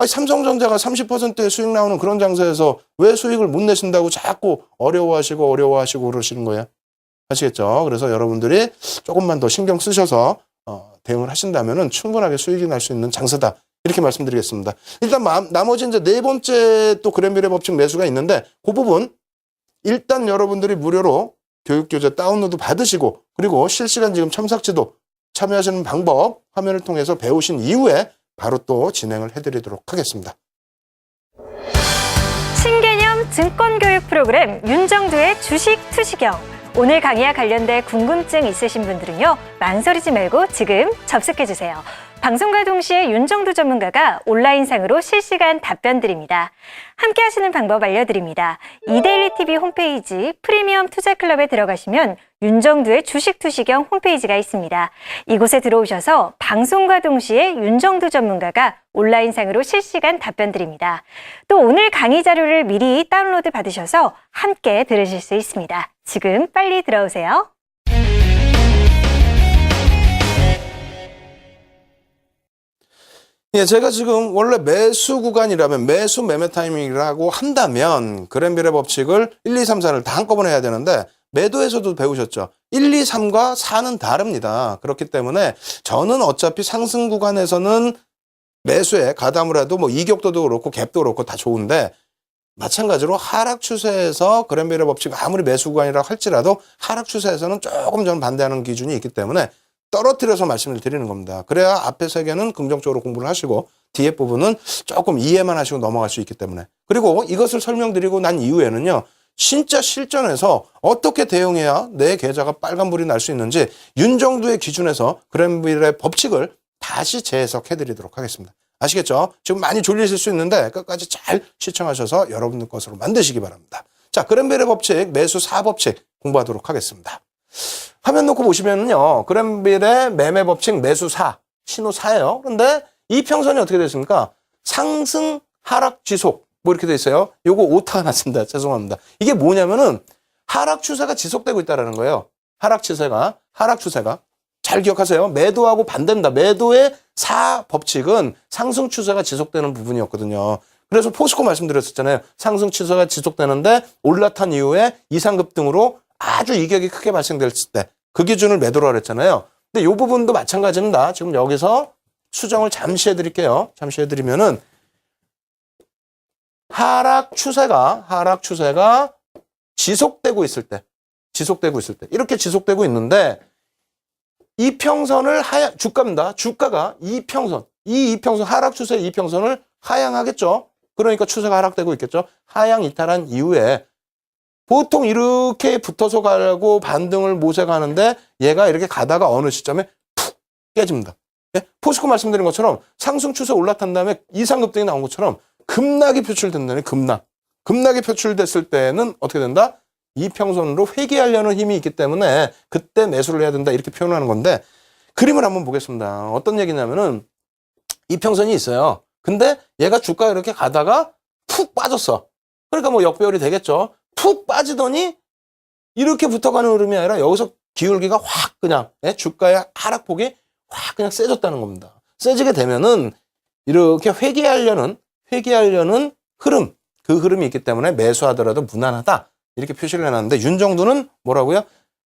아니, 삼성전자가 30%의 수익 나오는 그런 장사에서 왜 수익을 못 내신다고 자꾸 어려워하시고 그러시는 거예요. 아시겠죠? 그래서 여러분들이 조금만 더 신경 쓰셔서 대응을 하신다면은 충분하게 수익이 날 수 있는 장사다. 이렇게 말씀드리겠습니다. 일단 나머지 이제 네 번째 또 그랜빌의 법칙 매수가 있는데 그 부분 일단 여러분들이 무료로 교육교재 다운로드 받으시고 그리고 실시간 지금 첨삭지도 참여하시는 방법 화면을 통해서 배우신 이후에 바로 또 진행을 해드리도록 하겠습니다. 신개념 증권교육 프로그램 윤정두의 주식 투시경. 오늘 강의와 관련된 궁금증 있으신 분들은요, 망설이지 말고 지금 접속해주세요. 방송과 동시에 윤정두 전문가가 온라인상으로 실시간 답변 드립니다. 함께 하시는 방법 알려드립니다. 이데일리TV 홈페이지 프리미엄 투자클럽에 들어가시면 윤정두의 주식 투시경 홈페이지가 있습니다. 이곳에 들어오셔서 방송과 동시에 윤정두 전문가가 온라인상으로 실시간 답변 드립니다. 또 오늘 강의 자료를 미리 다운로드 받으셔서 함께 들으실 수 있습니다. 지금 빨리 들어오세요. 예, 제가 지금 원래 매수 구간이라면 매수 매매 타이밍이라고 한다면 그랜빌의 법칙을 1, 2, 3, 4를 다 한꺼번에 해야 되는데 매도에서도 배우셨죠. 1, 2, 3과 4는 다릅니다. 그렇기 때문에 저는 어차피 상승 구간에서는 매수에 가담을 해도 뭐 이격도도 그렇고 갭도 그렇고 다 좋은데 마찬가지로 하락 추세에서 그랜빌의 법칙 아무리 매수 구간이라고 할지라도 하락 추세에서는 조금 저는 반대하는 기준이 있기 때문에 떨어뜨려서 말씀을 드리는 겁니다. 그래야 앞에 세 개는 긍정적으로 공부를 하시고 뒤에 부분은 조금 이해만 하시고 넘어갈 수 있기 때문에. 그리고 이것을 설명드리고 난 이후에는요. 진짜 실전에서 어떻게 대응해야 내 계좌가 빨간불이 날 수 있는지 윤정두의 기준에서 그랜빌의 법칙을 다시 재해석해 드리도록 하겠습니다. 아시겠죠? 지금 많이 졸리실 수 있는데 끝까지 잘 시청하셔서 여러분들 것으로 만드시기 바랍니다. 자, 그랜빌의 법칙 매수 4법칙 공부하도록 하겠습니다. 화면 놓고 보시면은요, 그랜빌의 매매 법칙 매수 4, 신호 4예요. 그런데 이 평선이 어떻게 됐습니까? 상승, 하락, 지속. 뭐 이렇게 돼 있어요. 요거 오타가 났습니다. 죄송합니다. 이게 뭐냐면은 하락 추세가 지속되고 있다는 거예요. 하락 추세가. 잘 기억하세요. 매도하고 반대입니다. 매도의 4 법칙은 상승 추세가 지속되는 부분이었거든요. 그래서 포스코 말씀드렸었잖아요. 상승 추세가 지속되는데 올라탄 이후에 이상급등으로 아주 이격이 크게 발생됐을 때 그 기준을 매도로 하랬잖아요. 근데 이 부분도 마찬가지입니다. 지금 여기서 수정을 잠시 해드릴게요. 잠시 해드리면은 하락 추세가 지속되고 있을 때 이렇게 지속되고 있는데 이평선을 주가입니다. 주가가 이평선 하락 추세 이평선을 하향하겠죠. 그러니까 추세가 하락되고 있겠죠. 하향 이탈한 이후에 보통 이렇게 붙어서 가고 반등을 모색하는데 얘가 이렇게 가다가 어느 시점에 푹 깨집니다. 예? 포스코 말씀드린 것처럼 상승 추세 올라탄 다음에 이상급등이 나온 것처럼 급락이 표출된다는 급락이 표출됐을 때는 어떻게 된다? 이평선으로 회귀하려는 힘이 있기 때문에 그때 매수를 해야 된다 이렇게 표현하는 건데 그림을 한번 보겠습니다. 어떤 얘기냐면은 이평선이 있어요. 근데 얘가 주가가 이렇게 가다가 푹 빠졌어. 그러니까 뭐 역배열이 되겠죠. 푹 빠지더니 이렇게 붙어가는 흐름이 아니라 여기서 기울기가 확 그냥 주가의 하락폭이 확 그냥 세졌다는 겁니다. 세지게 되면은 이렇게 회귀하려는 흐름, 그 흐름이 있기 때문에 매수하더라도 무난하다 이렇게 표시를 해놨는데 윤정두는 뭐라고요?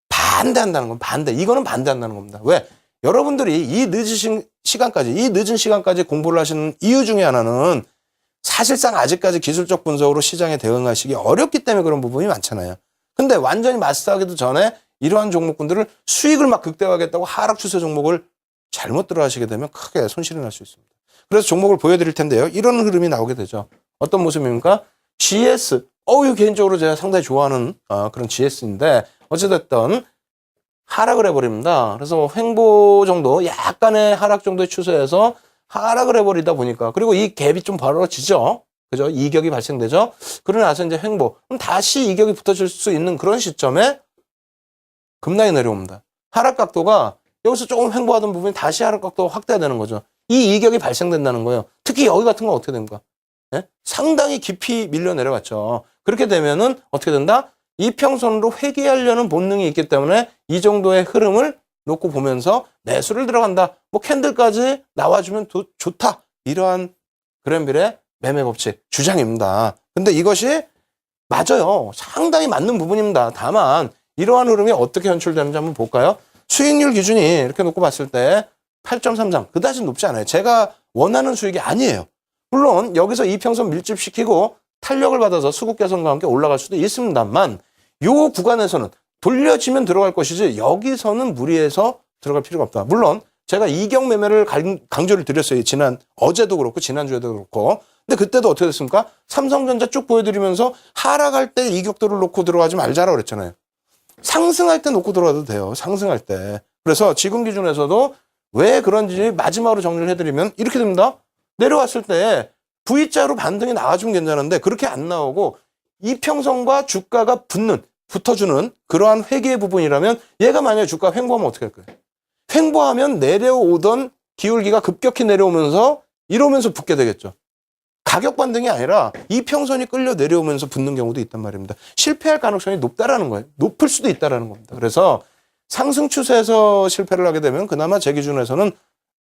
반대한다는 건 반대. 이거는 반대한다는 겁니다. 왜? 여러분들이 이 늦은 시간까지 공부를 하시는 이유 중에 하나는 사실상 아직까지 기술적 분석으로 시장에 대응하시기 어렵기 때문에 그런 부분이 많잖아요. 근데 완전히 마스터하기도 전에 이러한 종목군들을 수익을 막 극대화하겠다고 하락 추세 종목을 잘못 들어가시게 되면 크게 손실이 날 수 있습니다. 그래서 종목을 보여드릴 텐데요. 이런 흐름이 나오게 되죠. 어떤 모습입니까? GS. 이거 개인적으로 제가 상당히 좋아하는 그런 GS인데 어찌됐든 하락을 해버립니다. 그래서 횡보 정도 약간의 하락 정도의 추세에서 하락을 해버리다 보니까 그리고 이 갭이 좀 벌어지죠. 그죠? 이격이 발생되죠. 그러고 나서 이제 횡보. 그럼 다시 이격이 붙어질 수 있는 그런 시점에 급락이 내려옵니다. 하락 각도가 여기서 조금 횡보하던 부분이 다시 하락 각도가 확대되는 거죠. 이 이격이 발생된다는 거예요. 특히 여기 같은 건 어떻게 됩니까? 예? 상당히 깊이 밀려 내려갔죠. 그렇게 되면은 어떻게 된다? 이평선으로 회귀하려는 본능이 있기 때문에 이 정도의 흐름을 놓고 보면서 매수를 들어간다. 뭐 캔들까지 나와주면 좋다. 이러한 그랜빌의 매매 법칙 주장입니다. 근데 이것이 맞아요. 상당히 맞는 부분입니다. 다만 이러한 흐름이 어떻게 연출되는지 한번 볼까요? 수익률 기준이 이렇게 놓고 봤을 때 8.33 그다지 높지 않아요. 제가 원하는 수익이 아니에요. 물론 여기서 이평선 밀집시키고 탄력을 받아서 수급 개선과 함께 올라갈 수도 있습니다만 이 구간에서는 돌려지면 들어갈 것이지 여기서는 무리해서 들어갈 필요가 없다. 물론 제가 이격 매매를 강조를 드렸어요. 어제도 그렇고 지난주에도 그렇고. 근데 그때도 어떻게 됐습니까? 삼성전자 쭉 보여드리면서 하락할 때 이격도를 놓고 들어가지 말자라고 그랬잖아요. 상승할 때 놓고 들어가도 돼요. 상승할 때. 그래서 지금 기준에서도 왜 그런지 마지막으로 정리를 해드리면 이렇게 됩니다. 내려왔을 때 V자로 반등이 나와주면 괜찮은데 그렇게 안 나오고 이평선과 주가가 붙어주는 그러한 회귀의 부분이라면 얘가 만약에 주가가 횡보하면 어떻게 할 거예요? 횡보하면 내려오던 기울기가 급격히 내려오면서 이러면서 붙게 되겠죠. 가격 반등이 아니라 이평선이 끌려 내려오면서 붙는 경우도 있단 말입니다. 실패할 가능성이 높다라는 거예요. 높을 수도 있다라는 겁니다. 그래서 상승 추세에서 실패를 하게 되면 그나마 제 기준에서는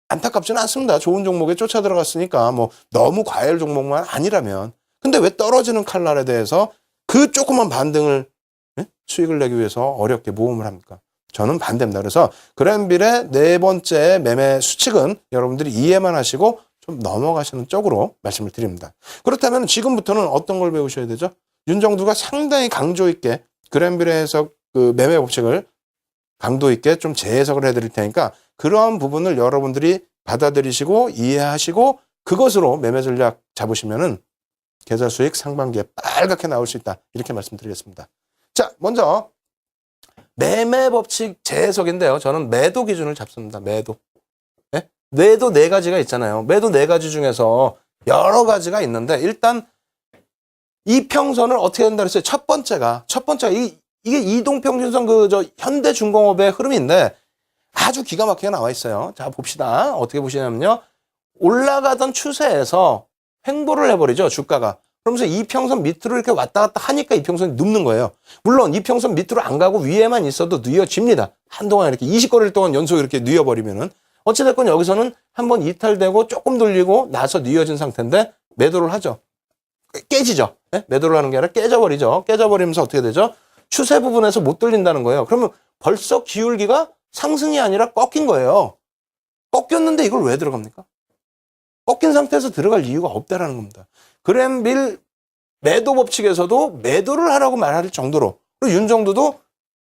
안타깝지는 않습니다. 좋은 종목에 쫓아 들어갔으니까 뭐 너무 과열 종목만 아니라면. 근데 왜 떨어지는 칼날에 대해서 그 조그만 반등을 수익을 내기 위해서 어렵게 모험을 합니까? 저는 반대입니다. 그래서 그랜빌의 네 번째 매매 수칙은 여러분들이 이해만 하시고 좀 넘어가시는 쪽으로 말씀을 드립니다. 그렇다면 지금부터는 어떤 걸 배우셔야 되죠? 윤정두가 상당히 강조 있게 그랜빌의 해석 그 매매 법칙을 강도 있게 좀 재해석을 해드릴 테니까 그러한 부분을 여러분들이 받아들이시고 이해하시고 그것으로 매매 전략 잡으시면은 계좌 수익 상반기에 빨갛게 나올 수 있다. 이렇게 말씀드리겠습니다. 자, 먼저 매매 법칙 재해석인데요. 저는 매도 기준을 잡습니다. 매도. 네? 매도 네 가지가 있잖아요. 매도 네 가지 중에서 여러 가지가 있는데 일단 이평선을 어떻게 된다 그랬어요? 첫 번째가 이게 이동평균선 현대중공업의 흐름인데 아주 기가 막히게 나와 있어요. 자, 봅시다. 어떻게 보시냐면요. 올라가던 추세에서 횡보를 해버리죠. 주가가. 그러면서 이평선 밑으로 이렇게 왔다 갔다 하니까 이평선이 눕는 거예요. 물론 이평선 밑으로 안 가고 위에만 있어도 뉘어집니다. 한동안 이렇게 20거래일 동안 연속 이렇게 뉘어버리면은 어찌됐건 여기서는 한번 이탈되고 조금 돌리고 나서 뉘어진 상태인데 매도를 하죠. 깨지죠. 네? 매도를 하는 게 아니라 깨져버리죠. 깨져버리면서 어떻게 되죠? 추세 부분에서 못 돌린다는 거예요. 그러면 벌써 기울기가 상승이 아니라 꺾인 거예요. 꺾였는데 이걸 왜 들어갑니까? 꺾인 상태에서 들어갈 이유가 없다라는 겁니다. 그랜빌 매도 법칙에서도 매도를 하라고 말할 정도로 그리고 윤정두도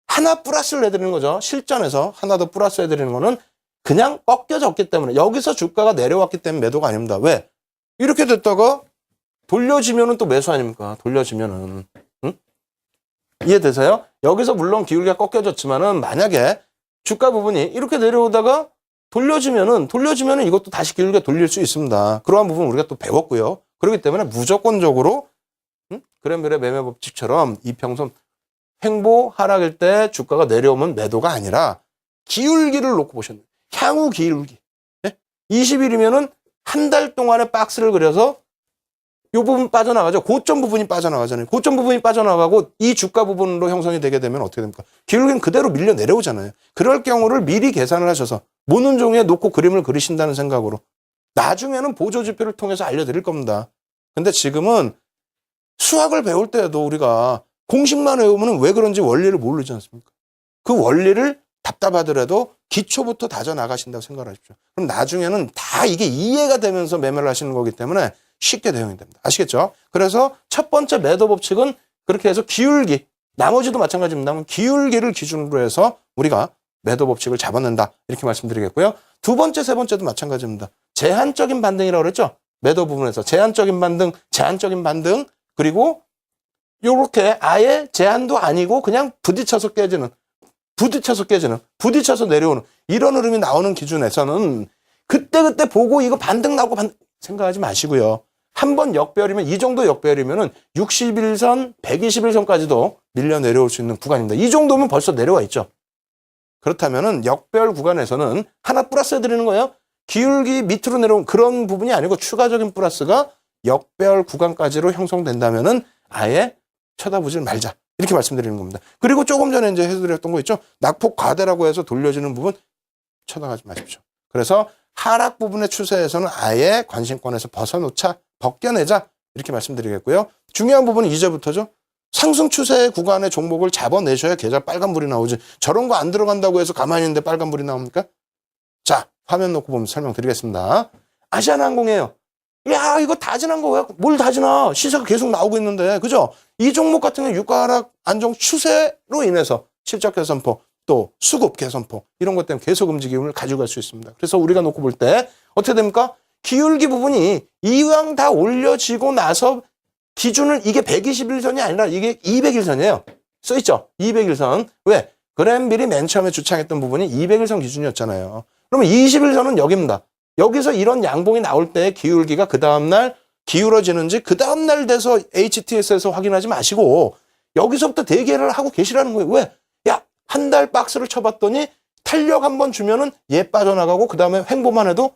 하나 플러스를 해드리는 거죠. 실전에서 하나 더 플러스 해드리는 거는 그냥 꺾여졌기 때문에 여기서 주가가 내려왔기 때문에 매도가 아닙니다. 왜? 이렇게 됐다가 돌려지면은 또 매수 아닙니까? 돌려지면은. 응? 이해되세요? 여기서 물론 기울기가 꺾여졌지만은 만약에 주가 부분이 이렇게 내려오다가 돌려지면은 이것도 다시 기울기가 돌릴 수 있습니다. 그러한 부분 우리가 또 배웠고요. 그렇기 때문에 무조건적으로 그랜빌의 매매 법칙처럼 이평선 횡보 하락일 때 주가가 내려오면 매도가 아니라 기울기를 놓고 보셨네요. 향후 기울기. 20일이면은 한 달 동안의 박스를 그려서 이 부분 빠져나가죠. 고점 부분이 빠져나가잖아요. 고점 부분이 빠져나가고 이 주가 부분으로 형성이 되게 되면 어떻게 됩니까? 기울기는 그대로 밀려 내려오잖아요. 그럴 경우를 미리 계산을 하셔서 모는 종이에 놓고 그림을 그리신다는 생각으로 나중에는 보조 지표를 통해서 알려드릴 겁니다. 근데 지금은 수학을 배울 때에도 우리가 공식만 외우면 왜 그런지 원리를 모르지 않습니까? 그 원리를 답답하더라도 기초부터 다져나가신다고 생각하십시오. 그럼 나중에는 다 이게 이해가 되면서 매매를 하시는 거기 때문에 쉽게 대응이 됩니다. 아시겠죠? 그래서 첫 번째 매도 법칙은 그렇게 해서 기울기, 나머지도 마찬가지입니다. 기울기를 기준으로 해서 우리가 매도 법칙을 잡아낸다. 이렇게 말씀드리겠고요. 두 번째, 세 번째도 마찬가지입니다. 제한적인 반등이라고 그랬죠? 매도 부분에서 제한적인 반등, 그리고 요렇게 아예 제한도 아니고 그냥 부딪혀서 내려오는 이런 흐름이 나오는 기준에서는 그때 보고 이거 반등 나오고 생각하지 마시고요. 한 번 역배열이면 이 정도 역배열이면은 61선, 121선까지도 밀려 내려올 수 있는 구간입니다. 이 정도면 벌써 내려와 있죠. 그렇다면은 역배열 구간에서는 하나 플러스 해드리는 거예요. 기울기 밑으로 내려온 그런 부분이 아니고 추가적인 플러스가 역배열 구간까지로 형성된다면은 아예 쳐다보지 말자. 이렇게 말씀드리는 겁니다. 그리고 조금 전에 이제 해드렸던 거 있죠. 낙폭 과대라고 해서 돌려지는 부분 쳐다가지 마십시오. 그래서 하락 부분의 추세에서는 아예 관심권에서 벗어놓자. 벗겨내자 이렇게 말씀드리겠고요. 중요한 부분은 이제부터죠. 상승 추세 구간의 종목을 잡아내셔야 계좌 빨간불이 나오지. 저런 거 안 들어간다고 해서 가만히 있는데 빨간불이 나옵니까? 자, 화면 놓고 보면 설명드리겠습니다. 아시아나항공이에요. 야, 이거 다 지난 거 왜, 뭘 다 지나? 시세가 계속 나오고 있는데, 그죠? 이 종목 같은 경우 유가 하락 안정 추세로 인해서 실적 개선폭, 또 수급 개선폭, 이런 것 때문에 계속 움직임을 가져갈 수 있습니다. 그래서 우리가 놓고 볼 때, 어떻게 됩니까? 기울기 부분이 이왕 다 올려지고 나서 기준을 이게 121선이 아니라 이게 200일선이에요. 써있죠? 200일선. 왜? 그랜빌이 맨 처음에 주창했던 부분이 200일선 기준이었잖아요. 그러면 20일선은 여기입니다. 여기서 이런 양봉이 나올 때 기울기가 그 다음날 기울어지는지 그 다음날 돼서 HTS에서 확인하지 마시고 여기서부터 대기를 하고 계시라는 거예요. 왜? 야, 한 달 박스를 쳐봤더니 탄력 한번 주면은 얘 빠져나가고 그 다음에 횡보만 해도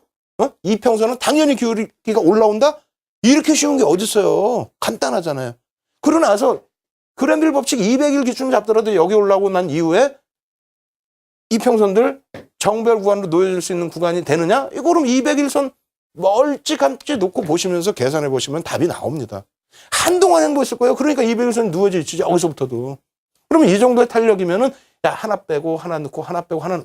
이평선은 당연히 기울기가 올라온다? 이렇게 쉬운 게 어딨어요. 간단하잖아요. 그러고 나서 그랜빌 법칙 200일 기준 잡더라도 여기 올라오고 난 이후에 이평선들 정배열 구간으로 놓여질 수 있는 구간이 되느냐? 이거 그럼 200일선 멀찌감치 놓고 보시면서 계산해 보시면 답이 나옵니다. 한동안 행보했을 거예요. 그러니까 200일선 누워져 있지, 여기서부터도. 그러면 이 정도의 탄력이면은, 야, 하나 빼고, 하나 넣고, 하나 빼고, 하나.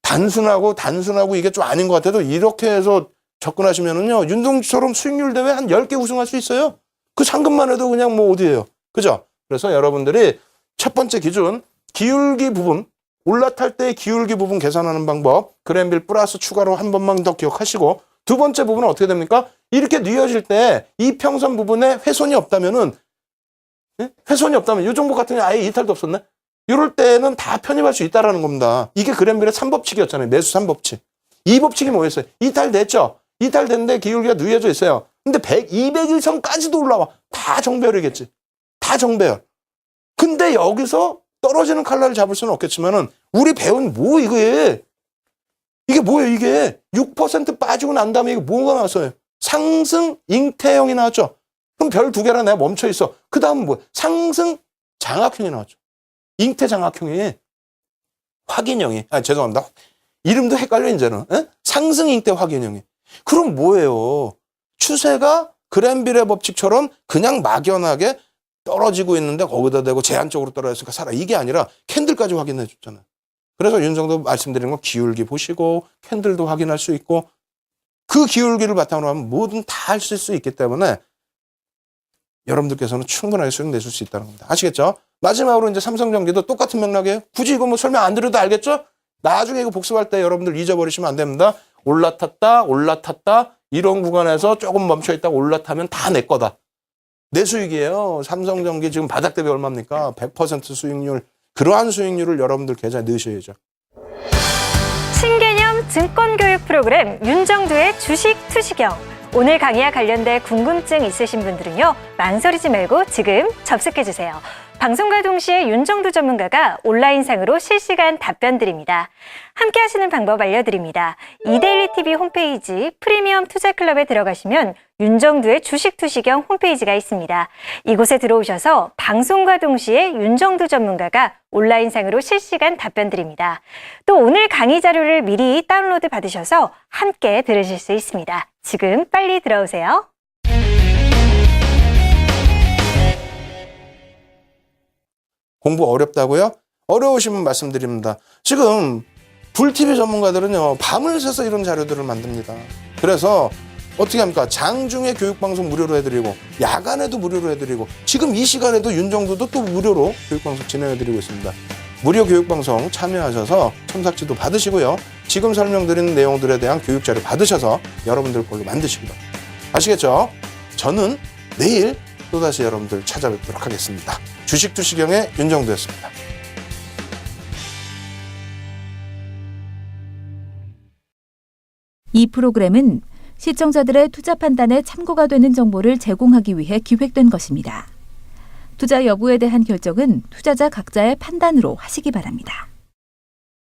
단순하고 이게 좀 아닌 것 같아도 이렇게 해서 접근하시면은요, 윤동주처럼 수익률 대회 한 10개 우승할 수 있어요. 그 상금만 해도 그냥 뭐 어디예요. 그죠? 그래서 여러분들이 첫 번째 기준, 기울기 부분, 올라탈 때 기울기 부분 계산하는 방법, 그랜빌 플러스 추가로 한 번만 더 기억하시고, 두 번째 부분은 어떻게 됩니까? 이렇게 뉘어질 때 이평선 부분에 훼손이 없다면은, 훼손이 없다면 이 종목 같은 경우 아예 이탈도 없었네? 이럴 때는 다 편입할 수 있다라는 겁니다. 이게 그랜빌의 3법칙이었잖아요. 매수 3법칙. 2법칙이 뭐였어요? 이탈됐죠? 이탈됐는데 기울기가 누여져 있어요. 근데 200일선까지도 올라와. 다 정배열이겠지. 다 정배열. 근데 여기서 떨어지는 칼날을 잡을 수는 없겠지만은 우리 배운 뭐 이게 뭐예요 이게 6% 빠지고 난 다음에 이게 뭐가 나왔어요? 상승 잉태형이 나왔죠. 그럼 별 2개나 내가 멈춰 있어. 그 다음은 뭐 상승 장악형이 나왔죠. 잉태 장악형이 확인형이 죄송합니다. 이름도 헷갈려 이제는. 상승 잉태 확인형이. 그럼 뭐예요? 추세가 그랜빌의 법칙처럼 그냥 막연하게 떨어지고 있는데 거기다 대고 제한적으로 떨어졌으니까 사라. 이게 아니라 캔들까지 확인해 줬잖아요. 그래서 윤정도 말씀드린 건 기울기 보시고 캔들도 확인할 수 있고 그 기울기를 바탕으로 하면 뭐든 다 할 수 있기 때문에 여러분들께서는 충분하게 수익 내실 수 있다는 겁니다. 아시겠죠? 마지막으로 이제 삼성전기도 똑같은 맥락이에요. 굳이 이거 뭐 설명 안 드려도 알겠죠? 나중에 이거 복습할 때 여러분들 잊어버리시면 안 됩니다. 올라탔다 이런 구간에서 조금 멈춰있다가 올라타면 다 내 거다. 내 수익이에요. 삼성전기 지금 바닥 대비 얼마입니까? 100% 수익률. 그러한 수익률을 여러분들 계좌에 넣으셔야죠. 신개념 증권교육 프로그램 윤정두의 주식 투시경. 오늘 강의와 관련된 궁금증 있으신 분들은요. 망설이지 말고 지금 접속해주세요. 방송과 동시에 윤정두 전문가가 온라인상으로 실시간 답변 드립니다. 함께 하시는 방법 알려드립니다. 이데일리 TV 홈페이지 프리미엄 투자클럽에 들어가시면 윤정두의 주식 투시경 홈페이지가 있습니다. 이곳에 들어오셔서 방송과 동시에 윤정두 전문가가 온라인상으로 실시간 답변 드립니다. 또 오늘 강의 자료를 미리 다운로드 받으셔서 함께 들으실 수 있습니다. 지금 빨리 들어오세요. 공부 어렵다고요? 어려우시면 말씀드립니다. 지금 불TV 전문가들은요. 밤을 새서 이런 자료들을 만듭니다. 그래서 어떻게 합니까? 장중에 교육방송 무료로 해드리고 야간에도 무료로 해드리고 지금 이 시간에도 윤정두도 또 무료로 교육방송 진행해드리고 있습니다. 무료 교육방송 참여하셔서 첨삭지도 받으시고요. 지금 설명드린 내용들에 대한 교육자료 받으셔서 여러분들 걸로 만드시기 바랍니다. 아시겠죠? 저는 내일 또다시 여러분들 찾아뵙도록 하겠습니다. 주식 투시경의 윤정두였습니다. 이 프로그램은 시청자들의 투자 판단에 참고가 되는 정보를 제공하기 위해 기획된 것입니다. 투자 여부에 대한 결정은 투자자 각자의 판단으로 하시기 바랍니다.